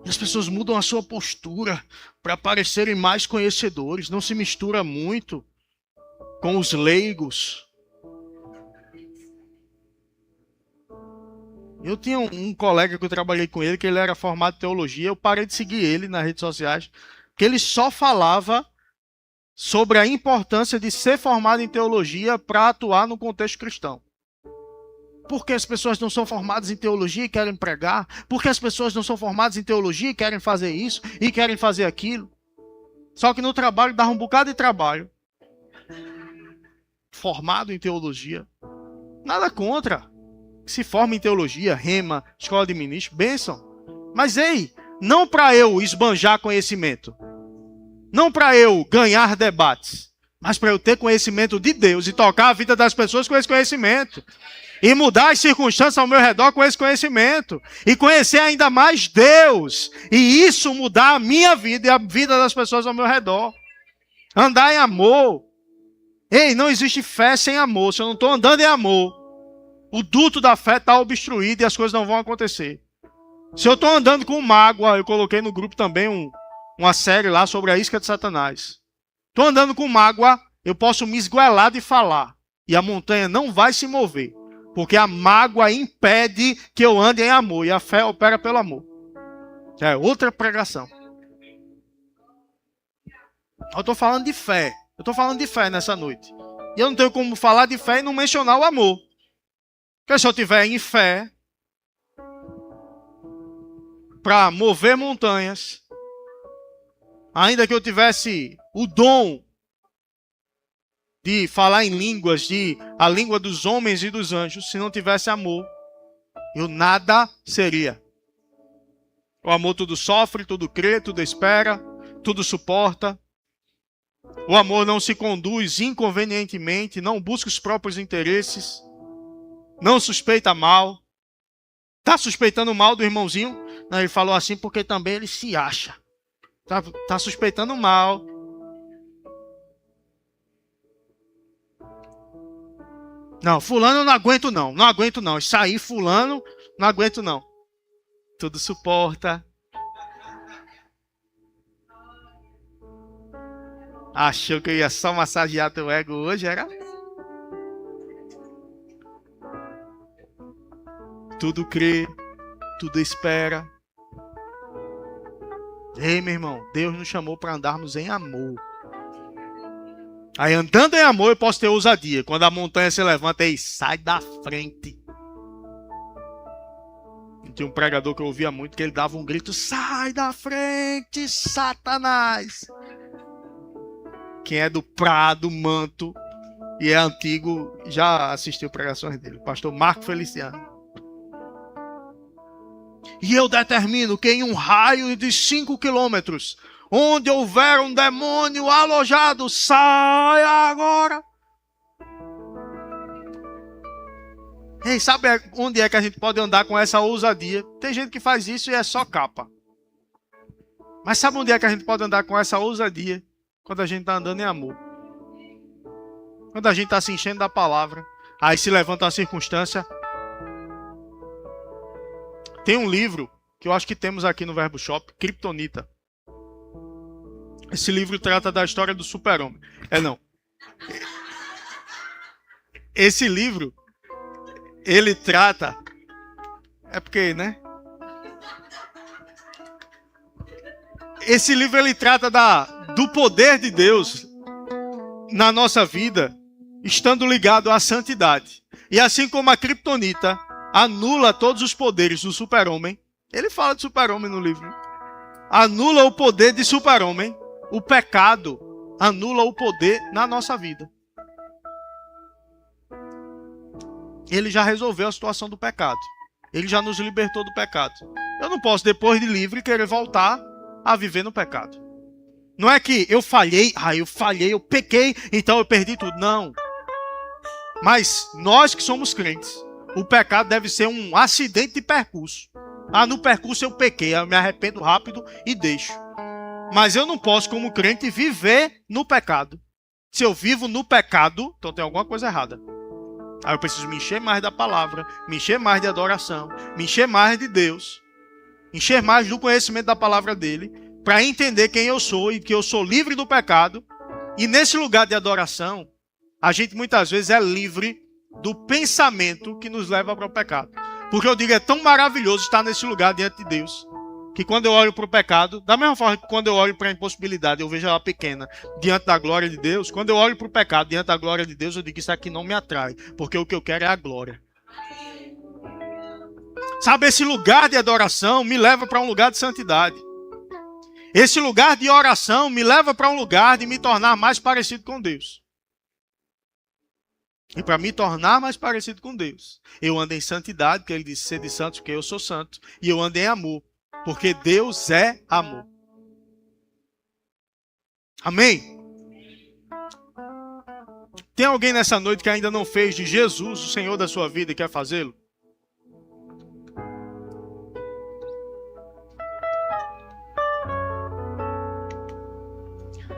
S1: E as pessoas mudam a sua postura para parecerem mais conhecedores. Não se mistura muito com os leigos. Eu tinha um colega que eu trabalhei com ele, que ele era formado em teologia. Eu parei de seguir ele nas redes sociais, porque ele só falava sobre a importância de ser formado em teologia para atuar no contexto cristão. Por que as pessoas não são formadas em teologia e querem pregar? Por que as pessoas não são formadas em teologia e querem fazer isso e querem fazer aquilo? Só que no trabalho dá um bocado de trabalho. Formado em teologia. Nada contra. Se forma em teologia, rema, escola de ministro, bênção. Mas ei, não para eu esbanjar conhecimento. Não para eu ganhar debates. Mas para eu ter conhecimento de Deus e tocar a vida das pessoas com esse conhecimento. E mudar as circunstâncias ao meu redor com esse conhecimento. E conhecer ainda mais Deus. E isso mudar a minha vida e a vida das pessoas ao meu redor. Andar em amor. Ei, não existe fé sem amor. Se eu não estou andando em amor, o duto da fé está obstruído e as coisas não vão acontecer. Se eu estou andando com mágoa, eu coloquei no grupo também uma série lá sobre a isca de Satanás. Estou andando com mágoa, eu posso me esgoelar de falar. E a montanha não vai se mover. Porque a mágoa impede que eu ande em amor. E a fé opera pelo amor. É outra pregação. Eu estou falando de fé. Eu estou falando de fé nessa noite. E eu não tenho como falar de fé e não mencionar o amor. Porque se eu tiver em fé para mover montanhas, ainda que eu tivesse o dom de falar em línguas, de a língua dos homens e dos anjos, se não tivesse amor, eu nada seria. O amor tudo sofre, tudo crê, tudo espera, tudo suporta. O amor não se conduz inconvenientemente, não busca os próprios interesses, não suspeita mal. Está suspeitando mal do irmãozinho? Não, ele falou assim porque também ele se acha. Tá suspeitando mal. Não, fulano eu não aguento não. Não aguento não. Isso aí, fulano, não aguento não. Tudo suporta. Achou que eu ia só massagear teu ego hoje, era? Tudo crê, tudo espera. Ei, meu irmão, Deus nos chamou para andarmos em amor. Aí andando em amor eu posso ter ousadia. Quando a montanha se levanta, ei, sai da frente. Tinha um pregador que eu ouvia muito que ele dava um grito: sai da frente, Satanás. Quem é do Prado, Manto e é antigo já assistiu pregações dele. O pastor Marco Feliciano. E eu determino que em um raio de 5 quilômetros, onde houver um demônio alojado, saia agora. Ei, sabe onde é que a gente pode andar com essa ousadia? Tem gente que faz isso e é só capa. Mas sabe onde é que a gente pode andar com essa ousadia? Quando a gente está andando em amor. Quando a gente está se enchendo da palavra. Aí se levanta uma circunstância. Tem um livro que eu acho que temos aqui no Verbo Shop, Kryptonita. Esse livro trata da história do super-homem. Esse livro, ele trata... É porque, né? Esse livro, ele trata do poder de Deus na nossa vida, estando ligado à santidade. E assim como a Kryptonita anula todos os poderes do super-homem, ele fala de super-homem no livro. Anula o poder de super-homem. O pecado anula o poder na nossa vida. Ele já resolveu a situação do pecado. Ele já nos libertou do pecado. Eu não posso, depois de livre, querer voltar a viver no pecado. Não é que eu falhei, eu pequei, então eu perdi tudo. Não. Mas nós que somos crentes, o pecado deve ser um acidente de percurso. No percurso eu pequei, eu me arrependo rápido e deixo. Mas eu não posso, como crente, viver no pecado. Se eu vivo no pecado, então tem alguma coisa errada. Aí eu preciso me encher mais da palavra, me encher mais de adoração, me encher mais de Deus, encher mais do conhecimento da palavra dele, para entender quem eu sou e que eu sou livre do pecado. E nesse lugar de adoração, a gente muitas vezes é livre do pensamento que nos leva para o pecado. Porque eu digo, é tão maravilhoso estar nesse lugar diante de Deus, que quando eu olho para o pecado, da mesma forma que quando eu olho para a impossibilidade, eu vejo ela pequena diante da glória de Deus, quando eu olho para o pecado diante da glória de Deus, eu digo, isso aqui não me atrai, porque o que eu quero é a glória. Sabe, esse lugar de adoração me leva para um lugar de santidade. Esse lugar de oração me leva para um lugar de me tornar mais parecido com Deus. E para me tornar mais parecido com Deus, eu ando em santidade, porque ele disse, sede santos, porque eu sou santo. E eu ando em amor, porque Deus é amor. Amém? Tem alguém nessa noite que ainda não fez de Jesus o Senhor da sua vida e quer fazê-lo?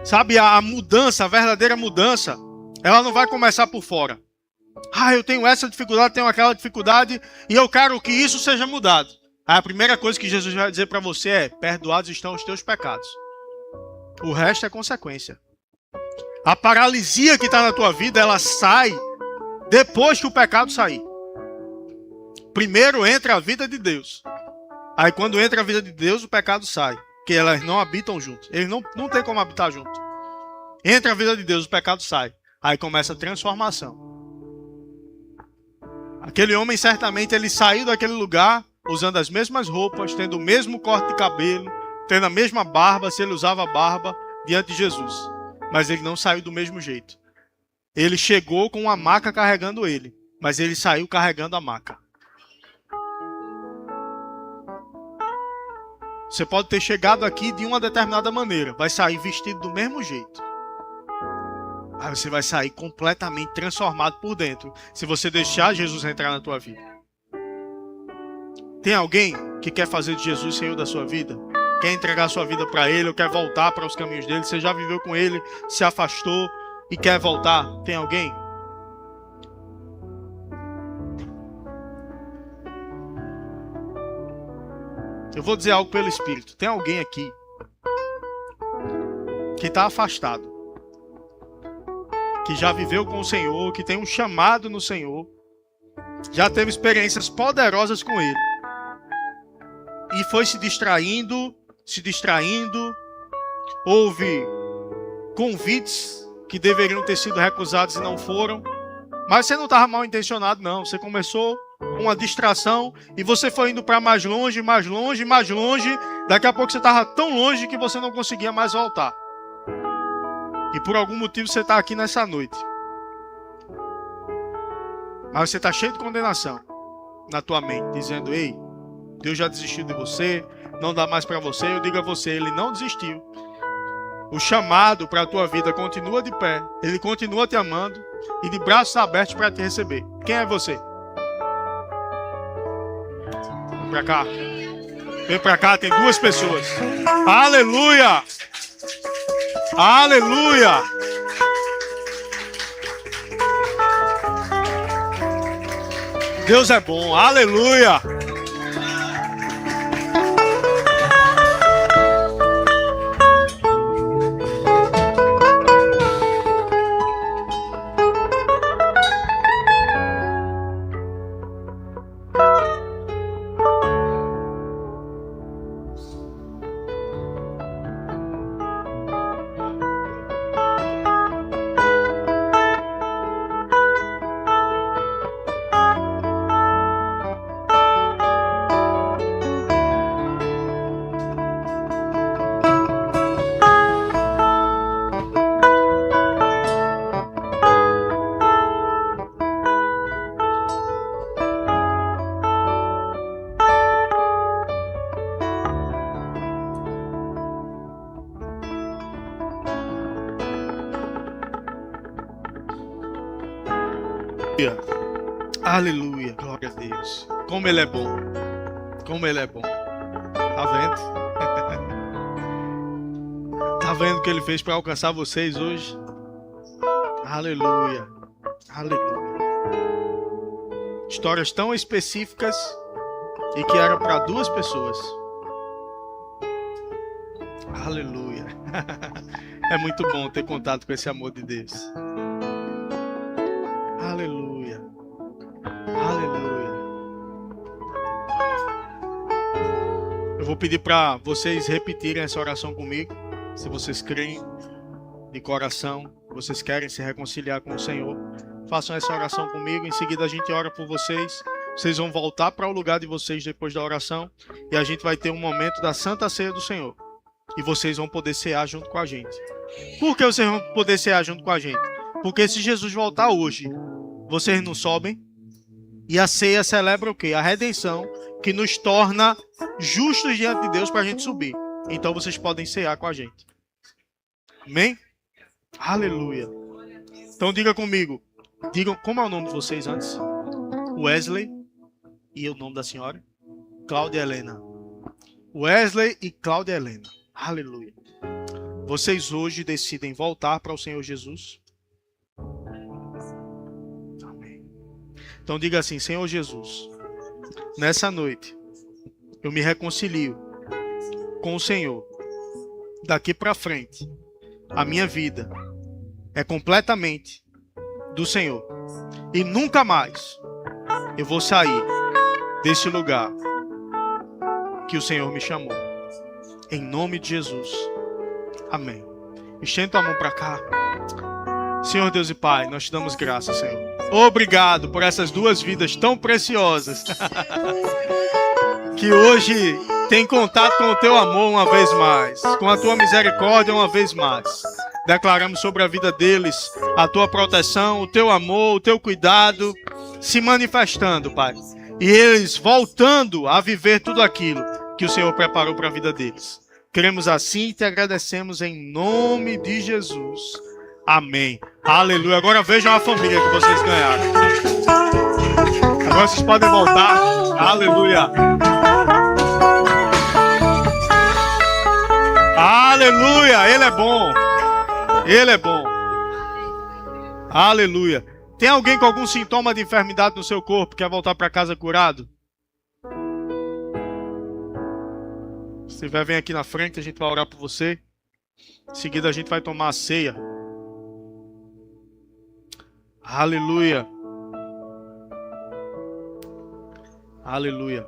S1: Sabe, a mudança, a verdadeira mudança, ela não vai começar por fora. Eu tenho essa dificuldade, tenho aquela dificuldade, e eu quero que isso seja mudado. A primeira coisa que Jesus vai dizer para você é: perdoados estão os teus pecados. O resto é consequência. A paralisia que está na tua vida, ela sai depois que o pecado sair. Primeiro entra a vida de Deus. Aí quando entra a vida de Deus, o pecado sai. Porque elas não habitam juntos. Eles não tem como habitar junto. Entra a vida de Deus, o pecado sai. Aí começa a transformação. Aquele homem certamente ele saiu daquele lugar usando as mesmas roupas, tendo o mesmo corte de cabelo, tendo a mesma barba, se ele usava barba, diante de Jesus. Mas ele não saiu do mesmo jeito. Ele chegou com uma maca carregando ele, mas ele saiu carregando a maca. Você pode ter chegado aqui de uma determinada maneira, vai sair vestido do mesmo jeito. Aí você vai sair completamente transformado por dentro, se você deixar Jesus entrar na tua vida. Tem alguém que quer fazer de Jesus Senhor da sua vida? Quer entregar sua vida para Ele, ou quer voltar para os caminhos dele? Você já viveu com Ele, se afastou e quer voltar? Tem alguém? Eu vou dizer algo pelo Espírito. Tem alguém aqui que está afastado, que já viveu com o Senhor, que tem um chamado no Senhor, já teve experiências poderosas com Ele, e foi se distraindo, houve convites que deveriam ter sido recusados e não foram, mas você não estava mal intencionado não, você começou com uma distração e você foi indo para mais longe, daqui a pouco você estava tão longe que você não conseguia mais voltar. E por algum motivo você está aqui nessa noite. Mas você está cheio de condenação na tua mente, dizendo: ei, Deus já desistiu de você, não dá mais para você. Eu digo a você, Ele não desistiu. O chamado para a tua vida continua de pé. Ele continua te amando e de braços abertos para te receber. Quem é você? Vem para cá. Vem para cá, tem duas pessoas. Aleluia! Aleluia! Deus é bom, aleluia! Aleluia, glória a Deus. Como Ele é bom. Como Ele é bom. Tá vendo? Tá vendo o que Ele fez para alcançar vocês hoje? Aleluia. Aleluia. Histórias tão específicas e que eram para duas pessoas. Aleluia. É muito bom ter contato com esse amor de Deus. Aleluia. Aleluia. Eu vou pedir para vocês repetirem essa oração comigo. Se vocês creem de coração, vocês querem se reconciliar com o Senhor, façam essa oração comigo. Em seguida a gente ora por vocês. Vocês vão voltar para o lugar de vocês depois da oração e a gente vai ter um momento da Santa Ceia do Senhor. E vocês vão poder cear junto com a gente. Por que vocês vão poder cear junto com a gente? Porque se Jesus voltar hoje, vocês não sobem. E a ceia celebra o quê? A redenção, que nos torna justos diante de Deus para a gente subir. Então vocês podem cear com a gente. Amém? Aleluia. Então diga comigo. Digam como é o nome de vocês antes. Wesley. E o nome da senhora? Cláudia Helena. Wesley e Cláudia Helena. Aleluia. Vocês hoje decidem voltar para o Senhor Jesus? Amém. Então diga assim: Senhor Jesus, nessa noite eu me reconcilio com o Senhor. Daqui para frente, a minha vida é completamente do Senhor. E nunca mais eu vou sair desse lugar que o Senhor me chamou. Em nome de Jesus. Amém. Estende tua mão para cá. Senhor Deus e Pai, nós te damos graças, Senhor. Obrigado por essas duas vidas tão preciosas que hoje têm contato com o teu amor uma vez mais, com a tua misericórdia uma vez mais. Declaramos sobre a vida deles a tua proteção, o teu amor, o teu cuidado se manifestando, Pai. E eles voltando a viver tudo aquilo que o Senhor preparou para a vida deles. Queremos assim e te agradecemos em nome de Jesus. Amém. Aleluia. Agora vejam a família que vocês ganharam. Agora vocês podem voltar. Aleluia. Aleluia. Ele é bom. Ele é bom. Aleluia. Tem alguém com algum sintoma de enfermidade no seu corpo que quer voltar para casa curado? Se tiver, vem aqui na frente, a gente vai orar por você. Em seguida a gente vai tomar a ceia. Aleluia. Aleluia.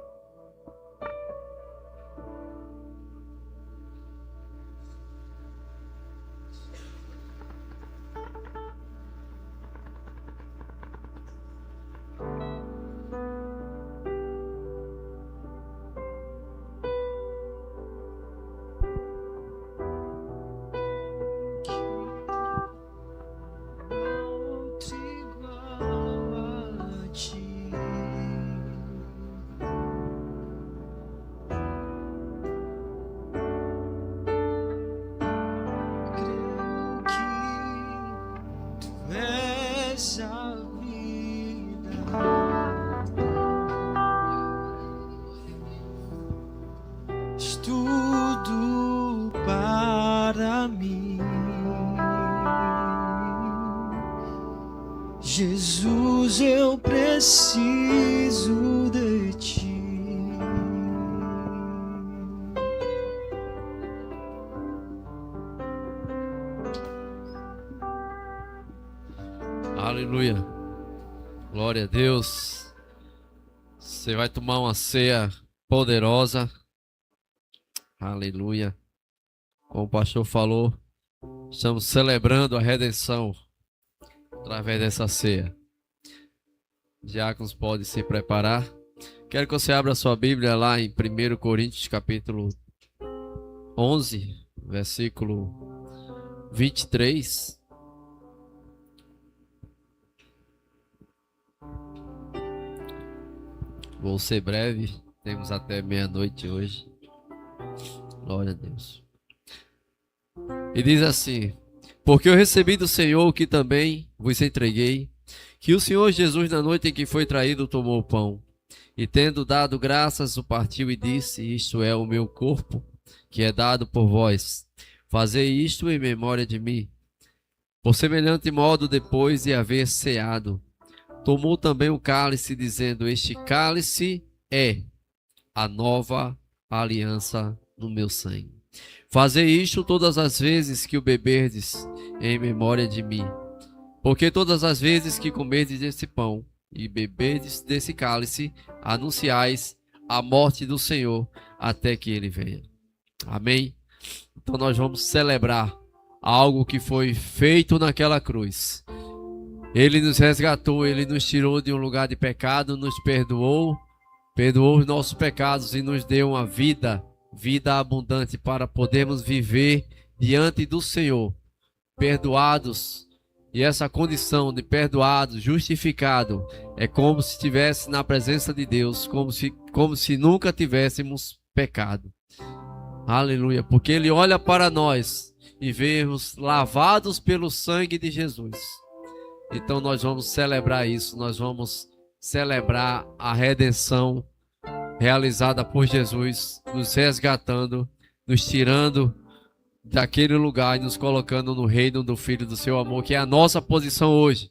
S2: Tudo para mim, Jesus, eu preciso de ti.
S3: Aleluia, glória a Deus. Você vai tomar uma ceia poderosa. Aleluia. Como o pastor falou, estamos celebrando a redenção através dessa ceia. Diáconos podem se preparar. Quero que você abra sua Bíblia lá em 1 Coríntios capítulo 11, versículo 23. Vou ser breve, temos até meia-noite hoje. Glória a Deus. E diz assim: porque eu recebi do Senhor o que também vos entreguei, que o Senhor Jesus, na noite em que foi traído, tomou o pão, e tendo dado graças, o partiu e disse: isto é o meu corpo, que é dado por vós. Fazei isto em memória de mim. Por semelhante modo, depois de haver ceado, tomou também o cálice, dizendo: este cálice é a nova aliança no meu sangue. Fazei isto todas as vezes que o beberdes, em memória de mim. Porque todas as vezes que comerdes desse pão e beberdes desse cálice, anunciais a morte do Senhor até que ele venha. Amém? Então nós vamos celebrar algo que foi feito naquela cruz. Ele nos resgatou, ele nos tirou de um lugar de pecado, nos perdoou os nossos pecados e nos deu uma vida abundante para podermos viver diante do Senhor, perdoados. E essa condição de perdoado, justificado, é como se estivesse na presença de Deus, como se nunca tivéssemos pecado. Aleluia, porque Ele olha para nós e vemos lavados pelo sangue de Jesus. Então nós vamos celebrar isso, nós vamos celebrar a redenção realizada por Jesus, nos resgatando, nos tirando daquele lugar e nos colocando no reino do Filho do seu amor, que é a nossa posição hoje.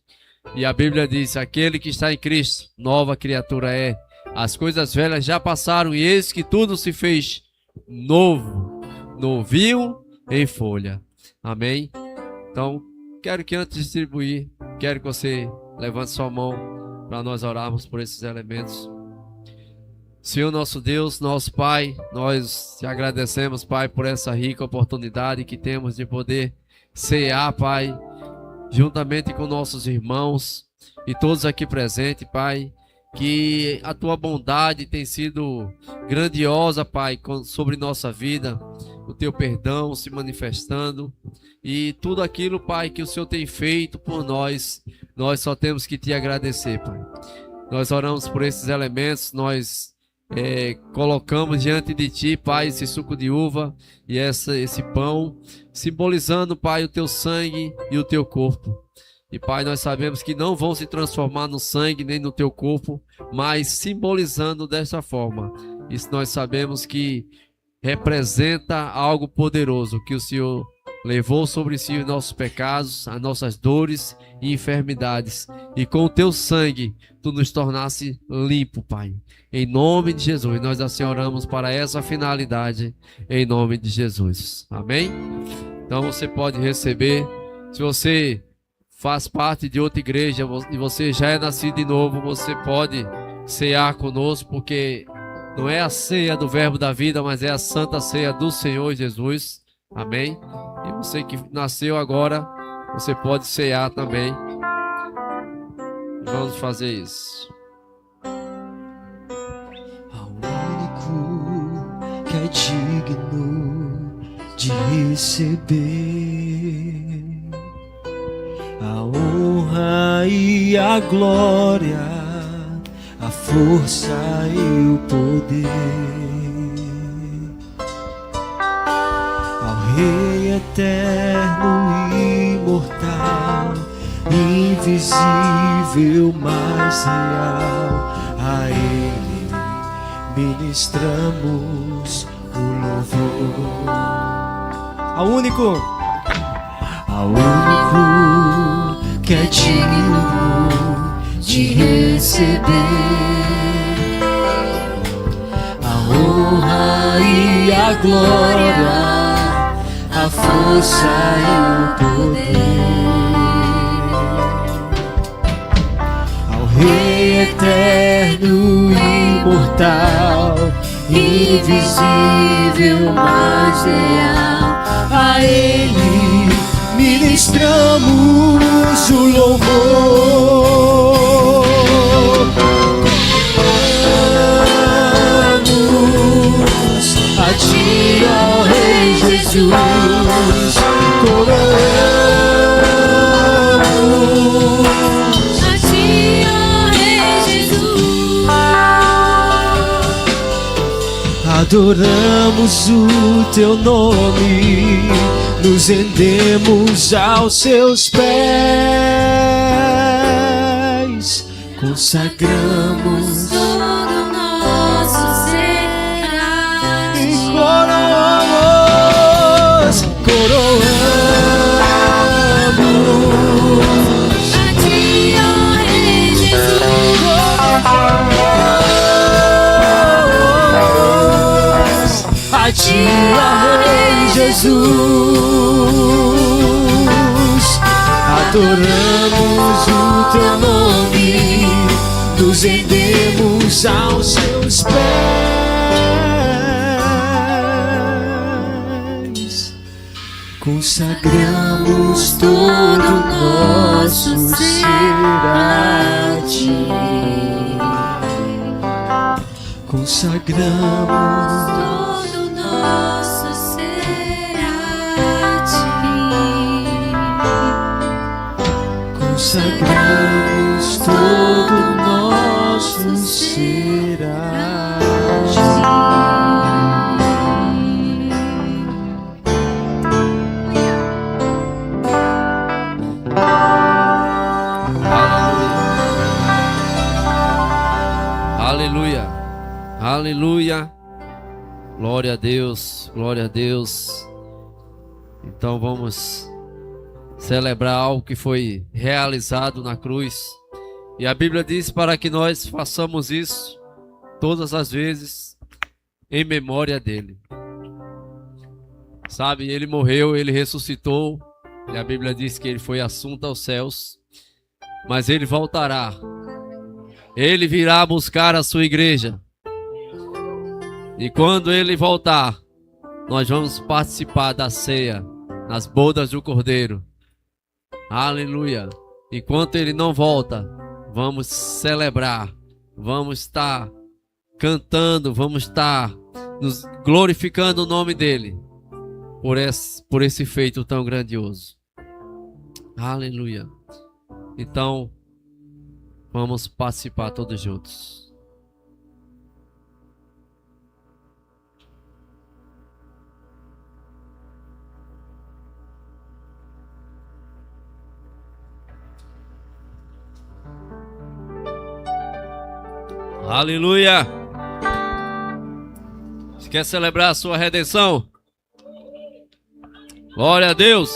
S3: E a Bíblia diz: aquele que está em Cristo, nova criatura é, As coisas velhas já passaram e eis que tudo se fez novo, novinho em folha. Amém? Então, quero que antes de distribuir, quero que você levante sua mão para nós orarmos por esses elementos. Senhor nosso Deus, nosso Pai, nós te agradecemos, Pai, por essa rica oportunidade que temos de poder cear, Pai, juntamente com nossos irmãos e todos aqui presentes, Pai, que a tua bondade tem sido grandiosa, Pai, sobre nossa vida, o teu perdão se manifestando e tudo aquilo, Pai, que o Senhor tem feito por nós, nós só temos que te agradecer, Pai. Nós oramos por esses elementos, nós colocamos diante de ti, Pai, esse suco de uva e esse pão, simbolizando, Pai, o teu sangue e o teu corpo. E, Pai, nós sabemos que não vão se transformar no sangue nem no teu corpo, mas simbolizando dessa forma. Isso nós sabemos que representa algo poderoso, que o Senhor levou sobre si os nossos pecados, as nossas dores e enfermidades. E com o teu sangue, tu nos tornasse limpo, Pai. Em nome de Jesus, nós assim oramos para essa finalidade, em nome de Jesus. Amém? Então você pode receber. Se você faz parte de outra igreja e você já é nascido de novo, você pode cear conosco, porque não é a ceia do verbo da vida, mas é a santa ceia do Senhor Jesus. Amém? E você que nasceu agora, você pode cear também. Vamos fazer isso.
S2: Ao único que é digno de receber a honra e a glória, a força e o poder, ao Rei eterno e imortal, invisível, mas real, a Ele ministramos o louvor. Ao único que é digno de receber a honra e a glória, a força e o poder, ao Rei eterno e imortal, invisível, mas real, a Ele ministramos o louvor. Coroamos a ti, ó Rei Jesus, coroamos
S4: a ti, ó Rei Jesus.
S2: Adoramos o teu nome, nos rendemos aos seus pés, consagramos
S4: todo o nosso ser a
S2: e
S4: ti.
S2: coroamos
S4: A ti, ó Rei Jesus.
S2: a ti, ó Rei Jesus. Adoramos o teu nome, nos rendemos aos seus pés, consagramos todo o nosso ser a ti. Consagramos
S4: Todo o nosso ser a ti.
S2: consagramos todo o nosso ser a ti.
S3: Aleluia. Aleluia. Glória a Deus. Glória a Deus. Então vamos celebrar algo que foi realizado na cruz. E a Bíblia diz para que nós façamos isso todas as vezes em memória dele. Sabe, ele morreu, ele ressuscitou, e a Bíblia diz que ele foi assunto aos céus, mas ele voltará. Ele virá buscar a sua igreja. E quando ele voltar, nós vamos participar da ceia, nas bodas do Cordeiro. Aleluia. Enquanto ele não volta, vamos celebrar, vamos estar cantando, vamos estar nos glorificando o nome dele por esse feito tão grandioso. Aleluia. Então, vamos participar todos juntos. Aleluia! Você quer celebrar a sua redenção? Glória a Deus!